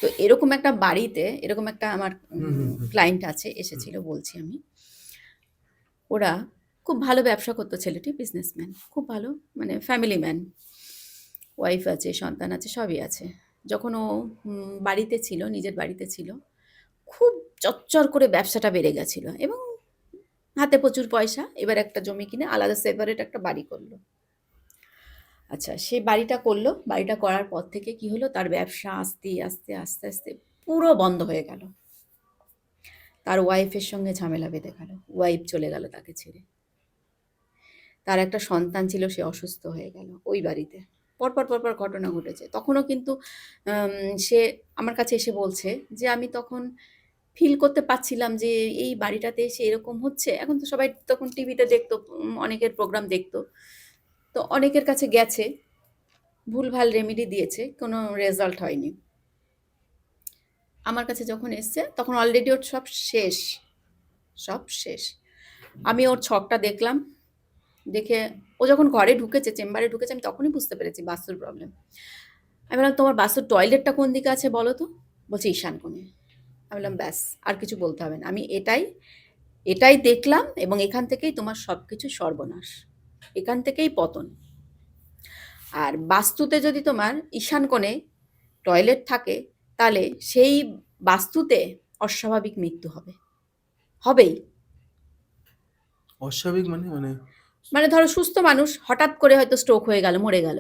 A: তো এরকম একটা বাড়িতে, এরকম একটা আমার
B: হুম হুম হুম
A: ক্লায়েন্ট আছে,
B: হুম
A: এসেছিল, বলছি আমি। ওরা খুব ভালো ব্যবসা করতো, ছেলেটি বিজনেসম্যান, খুব ভালো, মানে ফ্যামিলি ম্যান, ওয়াইফ আছে, সন্তান আছে, সবই আছে। যখন ও বাড়িতে ছিল, নিজের বাড়িতে ছিল, খুব চচ্চর করে ব্যবসাটা বেড়ে গেছিল এবং হাতে প্রচুর পয়সা। এবার একটা জমি কিনে আলাদা সেপারেট একটা বাড়ি করলো। আচ্ছা, সে বাড়িটা করলো। বাড়িটা করার পর থেকে কি হলো, তার ব্যবসা আস্তে, আস্তে, আস্তে, আস্তে পুরো বন্ধ হয়ে গেল। তার ওয়াইফের সঙ্গে ঝামেলা বেঁধে গেল। ওয়াইফ চলে গেল তাকে ছেড়ে। তার একটা সন্তান ছিল, সে অসুস্থ হয়ে গেল ওই বাড়িতে। পরপর ঘটনা ঘটেছে। তখনও কিন্তু সে আমার কাছে এসে বলছে যে, "আমি তখন ফিল করতে পারছিলাম যে এই বাড়িটাতে এসে এরকম হচ্ছে।" এখন তো সবাই তখন টিভিতে দেখতো, অনেকের প্রোগ্রাম দেখতো। তো অনেকের কাছে গেছে, ভুলভাল রেমেডি দিয়েছে, কোনো রেজাল্ট হয়নি। আমার কাছে যখন এসছে তখন অলরেডি ওর সব শেষ, সব শেষ। আমি ওর ছকটা দেখলাম, দেখে ও যখন ঘরে ঢুকেছে, চেম্বারে ঢুকেছে, আমি তখনই বুঝতে পেরেছি বাস্তুর প্রবলেম। আমি বললাম, "তোমার বাস্তুর টয়লেটটা কোন দিকে আছে বলো তো?" বলছে, "ঈশান কোণে।" আমি বললাম, "ব্যাস, আর কিছু বলতে হবে না। আমি এটাই এটাই দেখলাম এবং এখান থেকেই তোমার সব কিছু সর্বনাশ। এখান থেকেই পতন। আর বাস্তুতে যদি তোমার ঈশান কোণে টয়লেট থাকে, তাহলে সেই বাস্তুতে অস্বাভাবিক মৃত্যু হবে, হবেই।
B: অস্বাভাবিক মানে মানে
A: মানে ধরো সুস্থ মানুষ হঠাৎ করে হয়তো স্ট্রোক হয়ে গেল, মরে গেল,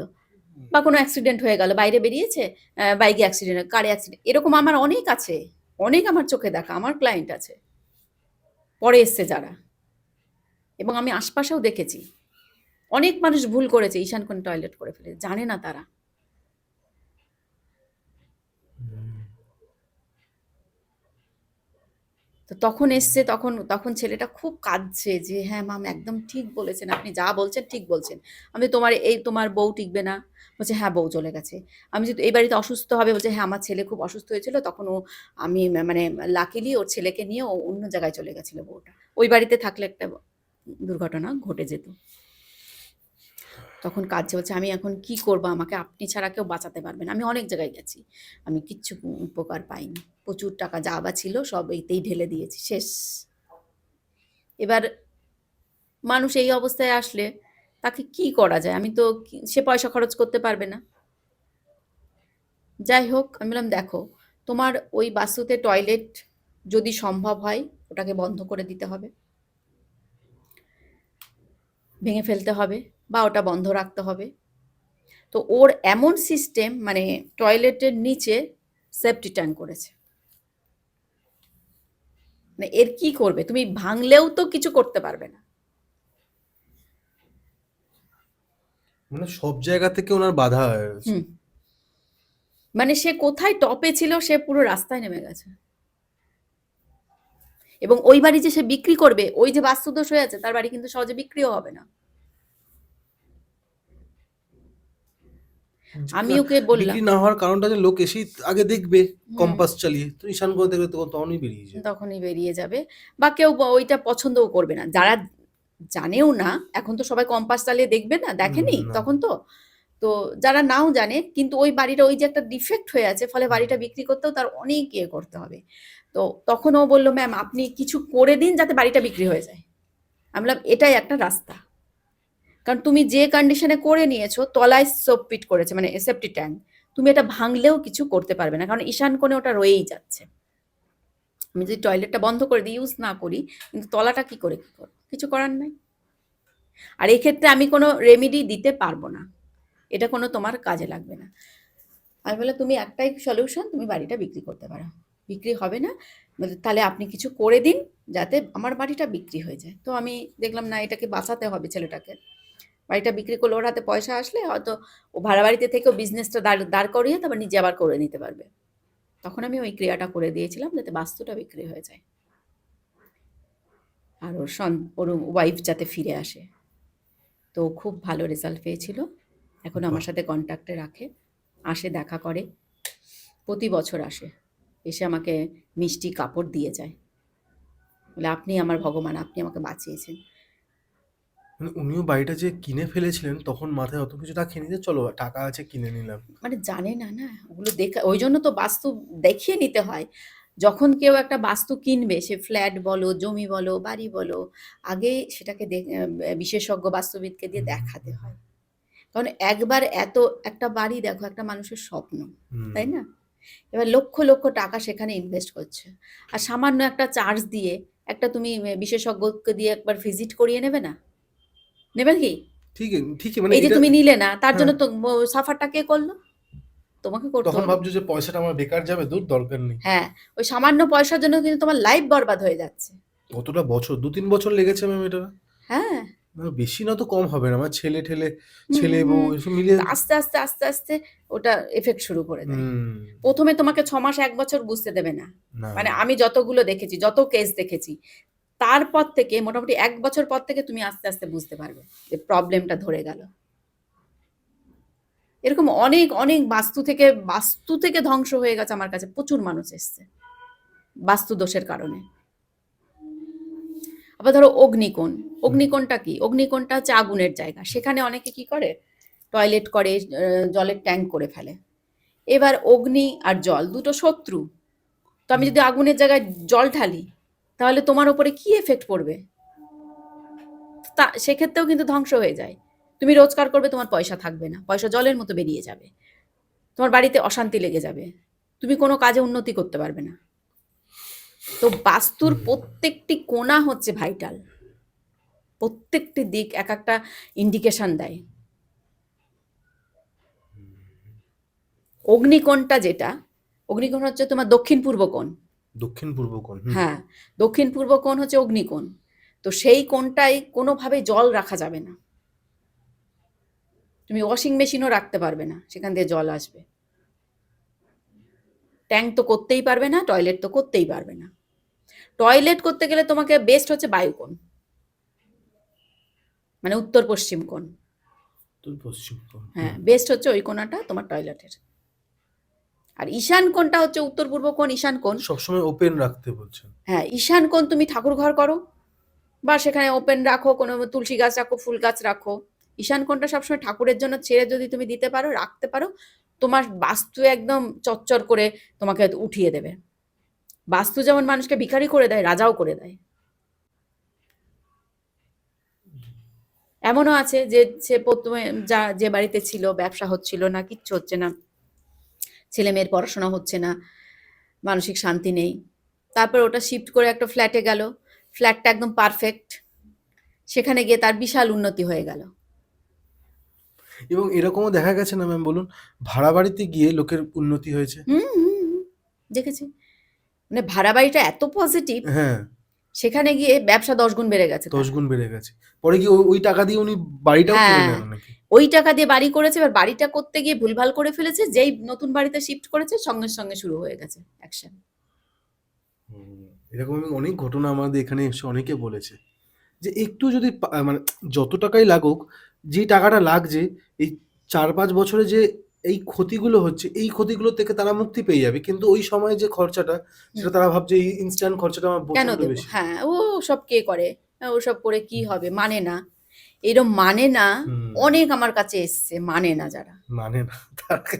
A: বা কোনো অ্যাক্সিডেন্ট হয়ে গেল, বাইরে বেরিয়েছে, বাইকে অ্যাক্সিডেন্ট, কারে অ্যাক্সিডেন্ট, এরকম আমার অনেক আছে। অনেক আমার চোখে দেখা, আমার ক্লায়েন্ট আছে, পরে এসছে যারা, এবং আমি আশপাশেও দেখেছি। অনেক মানুষ ভুল করেছে, ঈশান কোণ টয়লেট করে ফেলে, জানে না তারা। তো তখন এসছে, তখন তখন ছেলেটা খুব কাঁদছে যে, "হ্যাঁ মাম, একদম ঠিক বলেছেন, আপনি যা বলছেন ঠিক বলছেন। আমি তোমার এই তোমার বউ টিকবে না।" বলছে, "হ্যাঁ, বউ চলে গেছে।" আমি যদি এই বাড়িতে অসুস্থ হবে, বলছে, "হ্যাঁ, আমার ছেলে খুব অসুস্থ হয়েছিল, তখন ও আমি মানে লাকিলি ওর ছেলেকে নিয়ে ও অন্য জায়গায় চলে গেছিল বউটা। ওই বাড়িতে থাকলে একটা দুর্ঘটনা ঘটে যেত।" তখন কাঁদছে, বলছে, "আমি এখন কি করবো? আমাকে আপনি ছাড়া কেউ বাঁচাতে পারবে না। আমি অনেক জায়গায় গেছি, আমি কিচ্ছু উপকার পাইনি। প্রচুর টাকা যা বা ছিল সব এইতেই ঢেলে দিয়েছি, শেষ।" এবার মানুষ এই অবস্থায় আসলে তাকে কি করা যায়? আমি তো সে পয়সা খরচ করতে পারবে না। যাই হোক, আমি বললাম, "দেখো, তোমার ওই বাস্তুতে টয়লেট যদি সম্ভব হয় ওটাকে বন্ধ করে দিতে হবে, ভেঙে ফেলতে হবে, বা ওটা বন্ধ রাখতে হবে।" তো ওর এমন সিস্টেম, মানে টয়লেটের নিচে সেফটি ট্যাঙ্ক করেছে। মানে এর কি করবে? তুমি ভাঙলেও তো কিছু করতে পারবে না।
B: মানে সব জায়গা থেকে ওনার বাধা হয়েছে।
A: হুম। মানে সে কোথায় টপে ছিল, সে পুরো রাস্তায় নেমে গেছে। এবং ওই বাড়ি যে সে বিক্রি করবে, ওই যে বাস্তুদোষ হয়ে আছে, তার বাড়ি কিন্তু সহজে বিক্রিও হবে না। আমি ওকে বললাম,
B: বিক্রি না হওয়ার কারণটা যে লোক এসেই আগে দেখবে
A: হুম,
B: কম্পাস চালিয়ে, তো ঈশান করে দেখবে তখন তখনই বেরিয়ে যায়।
A: তখনই বেরিয়ে যাবে, বা কেউ ওইটা পছন্দও করবে না। যারা জানেও না, এখন তো সবাই কম্পাস চালিয়ে দেখবে না, দেখেনি
B: না।
A: তখন তো। তো যারা নাও জানে, কিন্তু ওই বাড়িটা ওই যে একটা ডিফেক্ট হয়ে আছে, ফলে বাড়িটা বিক্রি করতেও তার অনেক ইয়ে করতে হবে। তো তখন ও বলল, "ম্যাম, আপনি কিছু করে দিন যাতে বাড়িটা বিক্রি হয়ে যায়।" আমি বললাম, "এটাই একটা রাস্তা। কারণ তুমি যে কন্ডিশনে করে নিয়েছো, তলায় সোপপিট করেছে, মানে সেপ্টি ট্যাঙ্ক, তুমি এটা ভাঙলেও কিছু করতে পারবে না, কারণ ঈশান কোণে ওটা রয়েই যাচ্ছে। আমি যদি টয়লেটটা বন্ধ করে দিই, ইউজ না করি, কিন্তু তলাটা কি করে কি করবো? কিছু করার নাই। আর এক্ষেত্রে আমি কোনো রেমিডি দিতে পারবো না, এটা কোনো তোমার কাজে লাগবে না।" আমি বললাম, "তুমি একটাই সলিউশন, তুমি বাড়িটা বিক্রি করতে পারো। বিক্রি হবে না, তাহলে আপনি কিছু করে দিন যাতে আমার বাড়িটা বিক্রি হয়ে যায়।" তো আমি দেখলাম না, এটাকে বাঁচাতে হবে ছেলেটাকে। বাড়িটা বিক্রি করলে ওর হাতে পয়সা আসলে হয়তো ও ভাড়া বাড়িতে থেকেও বিজনেসটা দাঁড় দাঁড় করিয়ে তারপর নিজে আবার করে নিতে পারবে। তখন আমি ওই ক্রিয়াটা করে দিয়েছিলাম যাতে বাস্তুটা বিক্রি হয়ে যায়, আর ওর ওয়াইফ যাতে ফিরে আসে। তো ও খুব ভালো রেজাল্ট পেয়েছিল। এখন আমার
B: বাহ!
A: সাথে কন্ট্যাক্টে রাখে, আসে, দেখা করে, প্রতি বছর আসে, এসে আমাকে মিষ্টি কাপড় দিয়ে যায়, বলে, "আপনি আমার ভগবান, আপনি আমাকে বাঁচিয়েছেন।"
B: মানে উনিও বাড়িটা যে কিনে ফেলেছিলেন তখন মাথায় অত কিছু রাখেনি যে চলো টাকা আছে কিনে নিলাম।
A: মানে জানে না, না ওগুলো দেখা, ওই জন্য তো বাস্তু দেখিয়ে নিতে হয়। যখন কেউ একটা বাস্তু কিনবে, সে ফ্ল্যাট বলো, জমি বলো, বাড়ি বলো, আগে সেটাকে বিশেষজ্ঞ বাস্তুবিদকে দিয়ে দেখাতে হয়। কারণ একবার এত একটা বাড়ি, দেখো, একটা মানুষের স্বপ্ন,
B: হুম।
A: তাই না? এবার লক্ষ লক্ষ টাকা সেখানে ইনভেস্ট করছে, আর সামান্য একটা চার্জ দিয়ে একটা তুমি বিশেষজ্ঞকে দিয়ে একবার ভিজিট করিয়ে নেবে না? নেবে কি?
B: ঠিকই ঠিকই, মানে
A: এই যে
B: এটা
A: তুমি নিলে না, তার জন্য
B: হ্যাঁ,
A: তো সাফারটা কে করলো? তোমাকে করতে
B: তখন
A: হলো।
B: ভাবছো যে পয়সাটা আমার বেকার যাবে, দূর, দরকার নেই।
A: হ্যাঁ, ওই সামান্য পয়সার জন্য কিন্তু তোমার লাইফ বরবাদ হয়ে যাচ্ছে।
B: কতটা বছর, ২-৩ বছর লেগেছে ম্যাম এটা?
A: হ্যাঁ।
B: বেশি না তো কম হবে না? আমার ছেলে ঠেলে,
A: হুম,
B: ছেলে বউ
A: হুম।
B: এসব মিলিয়ে।
A: তো আস্তে, আস্তে, আস্তে, আস্তে ওটা এফেক্ট শুরু করে দেয়।
B: হুম।
A: ১ম এ তোমাকে ৬ মাস ১ বছর বুঝতে দেবে না।
B: না।
A: মানে আমি যতগুলো দেখেছি, যত কেস দেখেছি, তারপর থেকে মোটামুটি ১ বছর পর থেকে তুমি আস্তে, আস্তে বুঝতে পারবে যে প্রবলেমটা ধরে গেল। এরকম অনেক, অনেক বাস্তু থেকে ধ্বংস হয়ে গেছে আমার কাছে। প্রচুর মানুষ এসছে বাস্তু দোষের কারণে। আবার ধরো অগ্নিকোণ।
B: হুম।
A: অগ্নিকোণটা কি? অগ্নিকোণটা হচ্ছে আগুনের জায়গা। সেখানে অনেকে কি করে? টয়লেট করে, জলের ট্যাঙ্ক করে ফেলে। এবার অগ্নি আর জল দুটো শত্রু। তো আমি
B: হুম।
A: যদি আগুনের জায়গায় জল ঢালি, তাহলে তোমার উপরে কি এফেক্ট পড়বে? তা সেক্ষেত্রেও কিন্তু ধ্বংস হয়ে যায়। তুমি রোজগার করবে, তোমার পয়সা থাকবে না। পয়সা জলের মতো বেরিয়ে যাবে। তোমার বাড়িতে অশান্তি লেগে যাবে। তুমি কোনো কাজে উন্নতি করতে পারবে না। তো বাস্তুর
B: হুম।
A: প্রত্যেকটি কোণা হচ্ছে ভাইটাল। প্রত্যেকটি দিক এক একটা ইন্ডিকেশন দেয়। অগ্নিকোণটা যেটা, অগ্নিকোণ হচ্ছে তোমার দক্ষিণ পূর্ব কোণ।
B: দক্ষিণ পূর্ব কোণ। হুম।
A: হ্যাঁ, দক্ষিণ পূর্ব কোণ হচ্ছে অগ্নিকোণ। তো সেই কোণটায় কোনোভাবেই জল রাখা যাবে না। তুমি ওয়াশিং মেশিনও রাখতে পারবে না, সেখান দিয়ে জল আসবে। ট্যাঙ্ক তো করতেই পারবে না, টয়লেট তো করতেই পারবে না। টয়লেট করতে গেলে তোমাকে বেস্ট হচ্ছে বায়ুকোণ, মানে উত্তর পশ্চিম কোণ।
B: উত্তর পশ্চিম কোণ।
A: হ্যাঁ,
B: হুম।
A: বেস্ট হচ্ছে ওই কোণাটা তোমার টয়লেটের। আর ঈশান কোণটা হচ্ছে উত্তর পূর্ব কোণ, ঈশান কোণ।
B: সবসময় ওপেন রাখতে বলছেন।
A: হ্যাঁ, ঈশান কোণ তুমি ঠাকুর ঘর করো, বা সেখানে ওপেন রাখো, কোনো তুলসী গাছ রাখো, ফুল গাছ রাখো। ঈশান কোণটা সবসময় ঠাকুরের জন্য ছেড়ে যদি তুমি দিতে পারো, রাখতে পারো, তোমার বাস্তু একদম চচ্চর করে তোমাকে উঠিয়ে দেবে। বাস্তু যেমন মানুষকে ভিখারি করে দেয়, রাজাও করে দেয়। এমনও আছে যে সে প্রথমে যে বাড়িতে ছিল, ব্যবসা হচ্ছিল না, কিচ্ছু হচ্ছে না, ছেলে মেয়ের পড়াশোনা হচ্ছে না, মানসিক শান্তি নেই, তারপর ওটা শিফট করে একটা ফ্ল্যাটে গেল। ফ্ল্যাটটা একদম পারফেক্ট। সেখানে গিয়ে তার বিশাল উন্নতি হয়ে গেল।
B: এবং এরকমও দেখা গেছে না ম্যাম, বলুন, ভাড়া বাড়িতে গিয়ে লোকের উন্নতি হয়েছে।
A: হুম, হুম, হুম, দেখেছি। মানে ভাড়া বাড়িটা এত পজিটিভ,
B: হ্যাঁ,
A: সেখানে গিয়ে ব্যবসা ১০ গুণ বেড়ে গেছে
B: ১০
A: তার।
B: গুণ বেড়ে গেছে। পরে কি ওই টাকা দিয়ে উনি বাড়িটাও কিনে
A: হ্যাঁ,
B: নেন নাকি?
A: ওই টাকা দিয়ে বাড়ি করেছে। এবার বাড়িটা করতে গিয়ে ভুলভাল করে ফেলেছে। যেই নতুন বাড়িতে শিফট করেছে, সঙ্গে সঙ্গে শুরু হয়ে গেছে অ্যাকশন।
B: হুম। এরকম অনেক ঘটনা আমাদের এখানে এসে অনেকে বলেছে যে একটু যদি মানে যত টাকাই লাগুক, যে টাকাটা লাগছে এই ৪-৫ বছরে যে এই ক্ষতিগুলো হচ্ছে, এই ক্ষতিগুলো থেকে তারা মুক্তি পেয়ে যাবে। কিন্তু ওই সময় যে খরচাটা,
A: হুম,
B: সেটা তারা ভাবছে এই ইনস্ট্যান্ট খরচাটা আমার
A: কেন
B: প্রচন্ড
A: দেবো?
B: বেশি।
A: হ্যাঁ, ও সব কে করে? ওসব করে কি হবে? মানে না। এরম মানে না,
B: হুম।
A: অনেক আমার কাছে এসছে, মানে না যারা।
B: মানে না তাকে।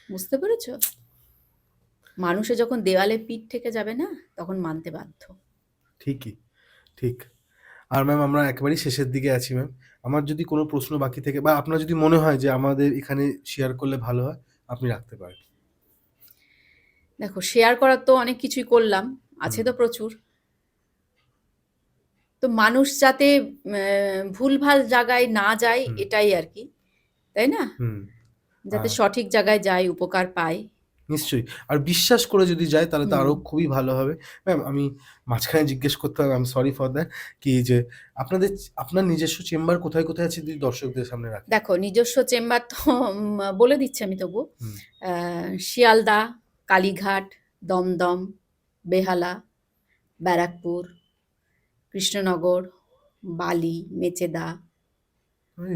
A: বুঝতে পেরেছ? মানুষে যখন দেওয়ালে পিঠ থেকে যাবে না, তখন মানতে বাধ্য।
B: ঠিকই, ঠিক। আর ম্যাম আমরা একেবারেই শেষের দিকে আছি ম্যাম। আমার যদি কোনো প্রশ্ন বাকি থেকে বা আপনার যদি মনে হয় যে আমাদের এখানে শেয়ার করলে ভালো হয়, আপনি রাখতে পারেন।
A: দেখো, শেয়ার করার তো অনেক কিছুই করলাম, আছে
B: হুম।
A: তো প্রচুর। তো মানুষ যাতে ভুলভাল জায়গায় না যায়,
B: হুম।
A: এটাই আর কি, তাই না?
B: হুম।
A: যাতে
B: আ
A: সঠিক জায়গায় যায়, উপকার পায়।
B: নিশ্চয়ই। আর বিশ্বাস করে যদি যায় তাহলে তো
A: হুম।
B: আরো খুবই ভালো হবে। ম্যাম আমি মাঝখানে জিজ্ঞেস করতে হবে, I am sorry for that, কি যে আপনার নিজস্ব চেম্বার কোথায়, কোথায় আছে যদি দর্শকদের সামনে রাখেন?
A: দেখো, নিজস্ব চেম্বার তো বলে দিচ্ছি আমি তবু।
B: হুম।
A: শিয়ালদা, কালীঘাট, দমদম, বেহালা, ব্যারাকপুর, কৃষ্ণনগর, বালি, মেচেদা।
B: মানে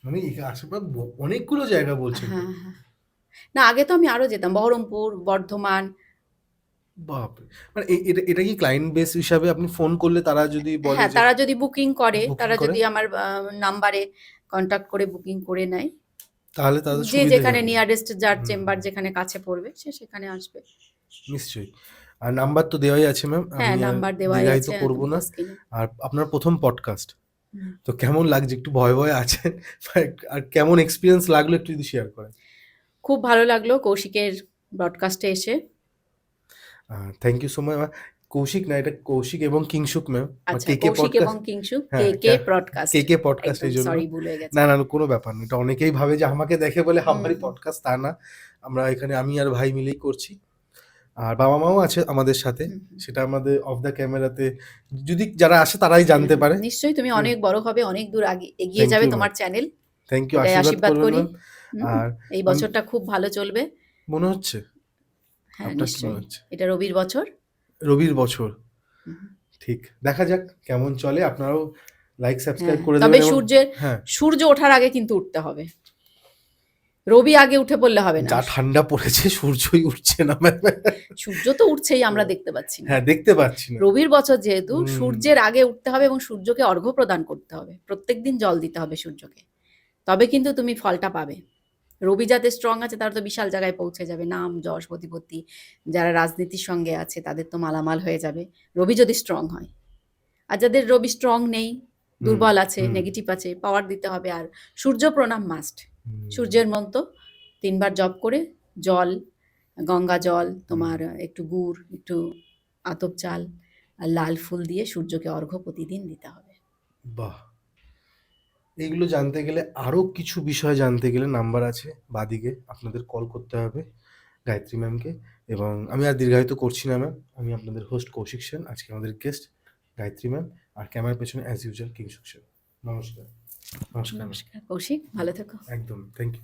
B: মানে আশেপাশে অনেকগুলো জায়গা বলছেন তো।
A: হ্যাঁ, হ্যাঁ। না, আগে তো আমি আরো যেতাম। বহরমপুর, বর্ধমান।
B: বাপরে! মানে এটা এটা কি ক্লায়েন্ট বেস হিসাবে আপনি ফোন করলে তারা যদি বলে
A: হ্যাঁ,
B: যে
A: তারা যদি বুকিং করে,
B: বুকিং
A: তারা
B: করে,
A: যদি আমার নাম্বারে কনট্যাক্ট করে বুকিং করে নেয়,
B: তাহলে তাদের
A: যে
B: সুবিধে
A: যেখানে
B: হবে।
A: নিয়ারেস্ট যার
B: হুম,
A: চেম্বার
B: হুম।
A: যেখানে কাছে পড়বে, সে সেখানে আসবে।
B: নিশ্চয়ই। আর নাম্বার তো দেওয়াই আছে ম্যাম।
A: হ্যাঁ,
B: আমি আর
A: নাম্বার দেওয়াই
B: দ্বিধায়িত
A: আছে
B: করব
A: তোমাকে
B: না।
A: স্ক্রিনে।
B: আর আপনার ১ম পডকাস্ট।
A: হুম।
B: তো কেমন লাগছে? একটু ভয়, ভয় আছেন? আর কেমন এক্সপেরিয়েন্স লাগলো একটু যদি শেয়ার করেন?
A: খুব ভালো লাগলো কৌশিকের ব্রডকাস্টে এসে।
B: Thank you so much. Kaushik না, এটা কৌশিক এবং কিংশুক ম্যাম,
A: আচ্ছা,
B: কে
A: কৌশিক এবং
B: পডকাস্ট।
A: কিংশুক, কে
B: হ্যাঁ,
A: কে ব্রডকাস্ট।
B: কে পডকাস্ট,
A: একদম
B: এই জন্য।
A: সরি, ভুল হয়ে গেছে।
B: না না, কোনো ব্যাপার না, এটা অনেকেই ভাবে যে আমাকে দেখে বলে আমারই
A: হুম।
B: পডকাস্ট, তা না। আমরা এখানে আমি আর ভাই মিলেই করছি, আর বাবা মাও আছে আমাদের সাথে,
A: হুম, হুম।
B: সেটা আমাদের অফ দ্য ক্যামেরাতে যদি যারা আসে তারাই জানতে পারে।
A: নিশ্চয়ই তুমি
B: হুম।
A: অনেক বড় হবে, অনেক দূর আগে এগিয়ে
B: থ্যাংক
A: যাবে
B: ইউ ম্যাম,
A: তোমার চ্যানেল,
B: থ্যাংক ইউ,
A: এটাই
B: আশীর্বাদ
A: আশীর্বাদ
B: করবেন
A: করি।
B: ম্যাম। আর
A: এই
B: আমি
A: বছরটা খুব ভালো চলবে।
B: মনে হচ্ছে,
A: হ্যাঁ,
B: আপনার কি মনে
A: নিশ্চয়ই।
B: হচ্ছে?
A: এটা রবির বছর।
B: রবির বছর,
A: হুম।
B: ঠিক, দেখা যাক কেমন চলে। আপনারাও লাইক সাবস্ক্রাইব
A: হ্যাঁ,
B: করে
A: তবে
B: দেবেন এবং
A: সূর্যের
B: হ্যাঁ,
A: সূর্য ওঠার আগে কিন্তু উঠতে হবে, রবি আগে উঠে পড়লে হবে না।
B: যা ঠান্ডা পড়েছে সূর্যই উঠছে না ম্যাম।
A: সূর্য তো উঠছেই, আমরা দেখতে পাচ্ছি না।
B: হ্যাঁ, দেখতে পাচ্ছি না।
A: রবির বছর যেহেতু,
B: হুম।
A: সূর্যের আগে উঠতে হবে এবং সূর্যকে অর্ঘ্য প্রদান করতে হবে, প্রত্যেকদিন জল দিতে হবে সূর্যকে, তবে কিন্তু তুমি ফলটা পাবে। রবি যাতে স্ট্রং আছে তারা তো বিশাল জায়গায় পৌঁছে যাবে, নাম যশ প্রতিপত্তি, যারা রাজনীতির সঙ্গে আছে তাদের তো মালামাল হয়ে যাবে রবি যদি স্ট্রং হয়। আর যাদের রবি স্ট্রং নেই, দুর্বল আছে, নেগেটিভ আছে, পাওয়ার দিতে হবে। আর সূর্য প্রণাম মাস্ট। সূর্যের মন্ত্র 3 বার জপ করে, জল, গঙ্গা জল, তোমার একটু গুড়, একটু আতপ চাল আর লাল ফুল দিয়ে সূর্যকে অর্ঘ্য প্রতিদিন দিতে হবে।
B: বাহ, এইগুলো জানতে গেলে, আরো কিছু বিষয় জানতে গেলে নাম্বার আছে বাদিকে, আপনাদের কল করতে হবে গায়ত্রী ম্যামকে। এবং আমি আর দীর্ঘায়িত করছি না ম্যাম, আমি আপনাদের হোস্ট কৌশিক সেন, আজকে আমাদের গেস্ট গায়ত্রী ম্যাম, আর ক্যামেরার পেছনে অ্যাজ ইউজুয়াল কিংশুক সেন। নমস্কার। নমস্কার ম্যাম।
A: নমস্কার কৌশিক, ভালো থেকো।
B: একদম, থ্যাংক ইউ।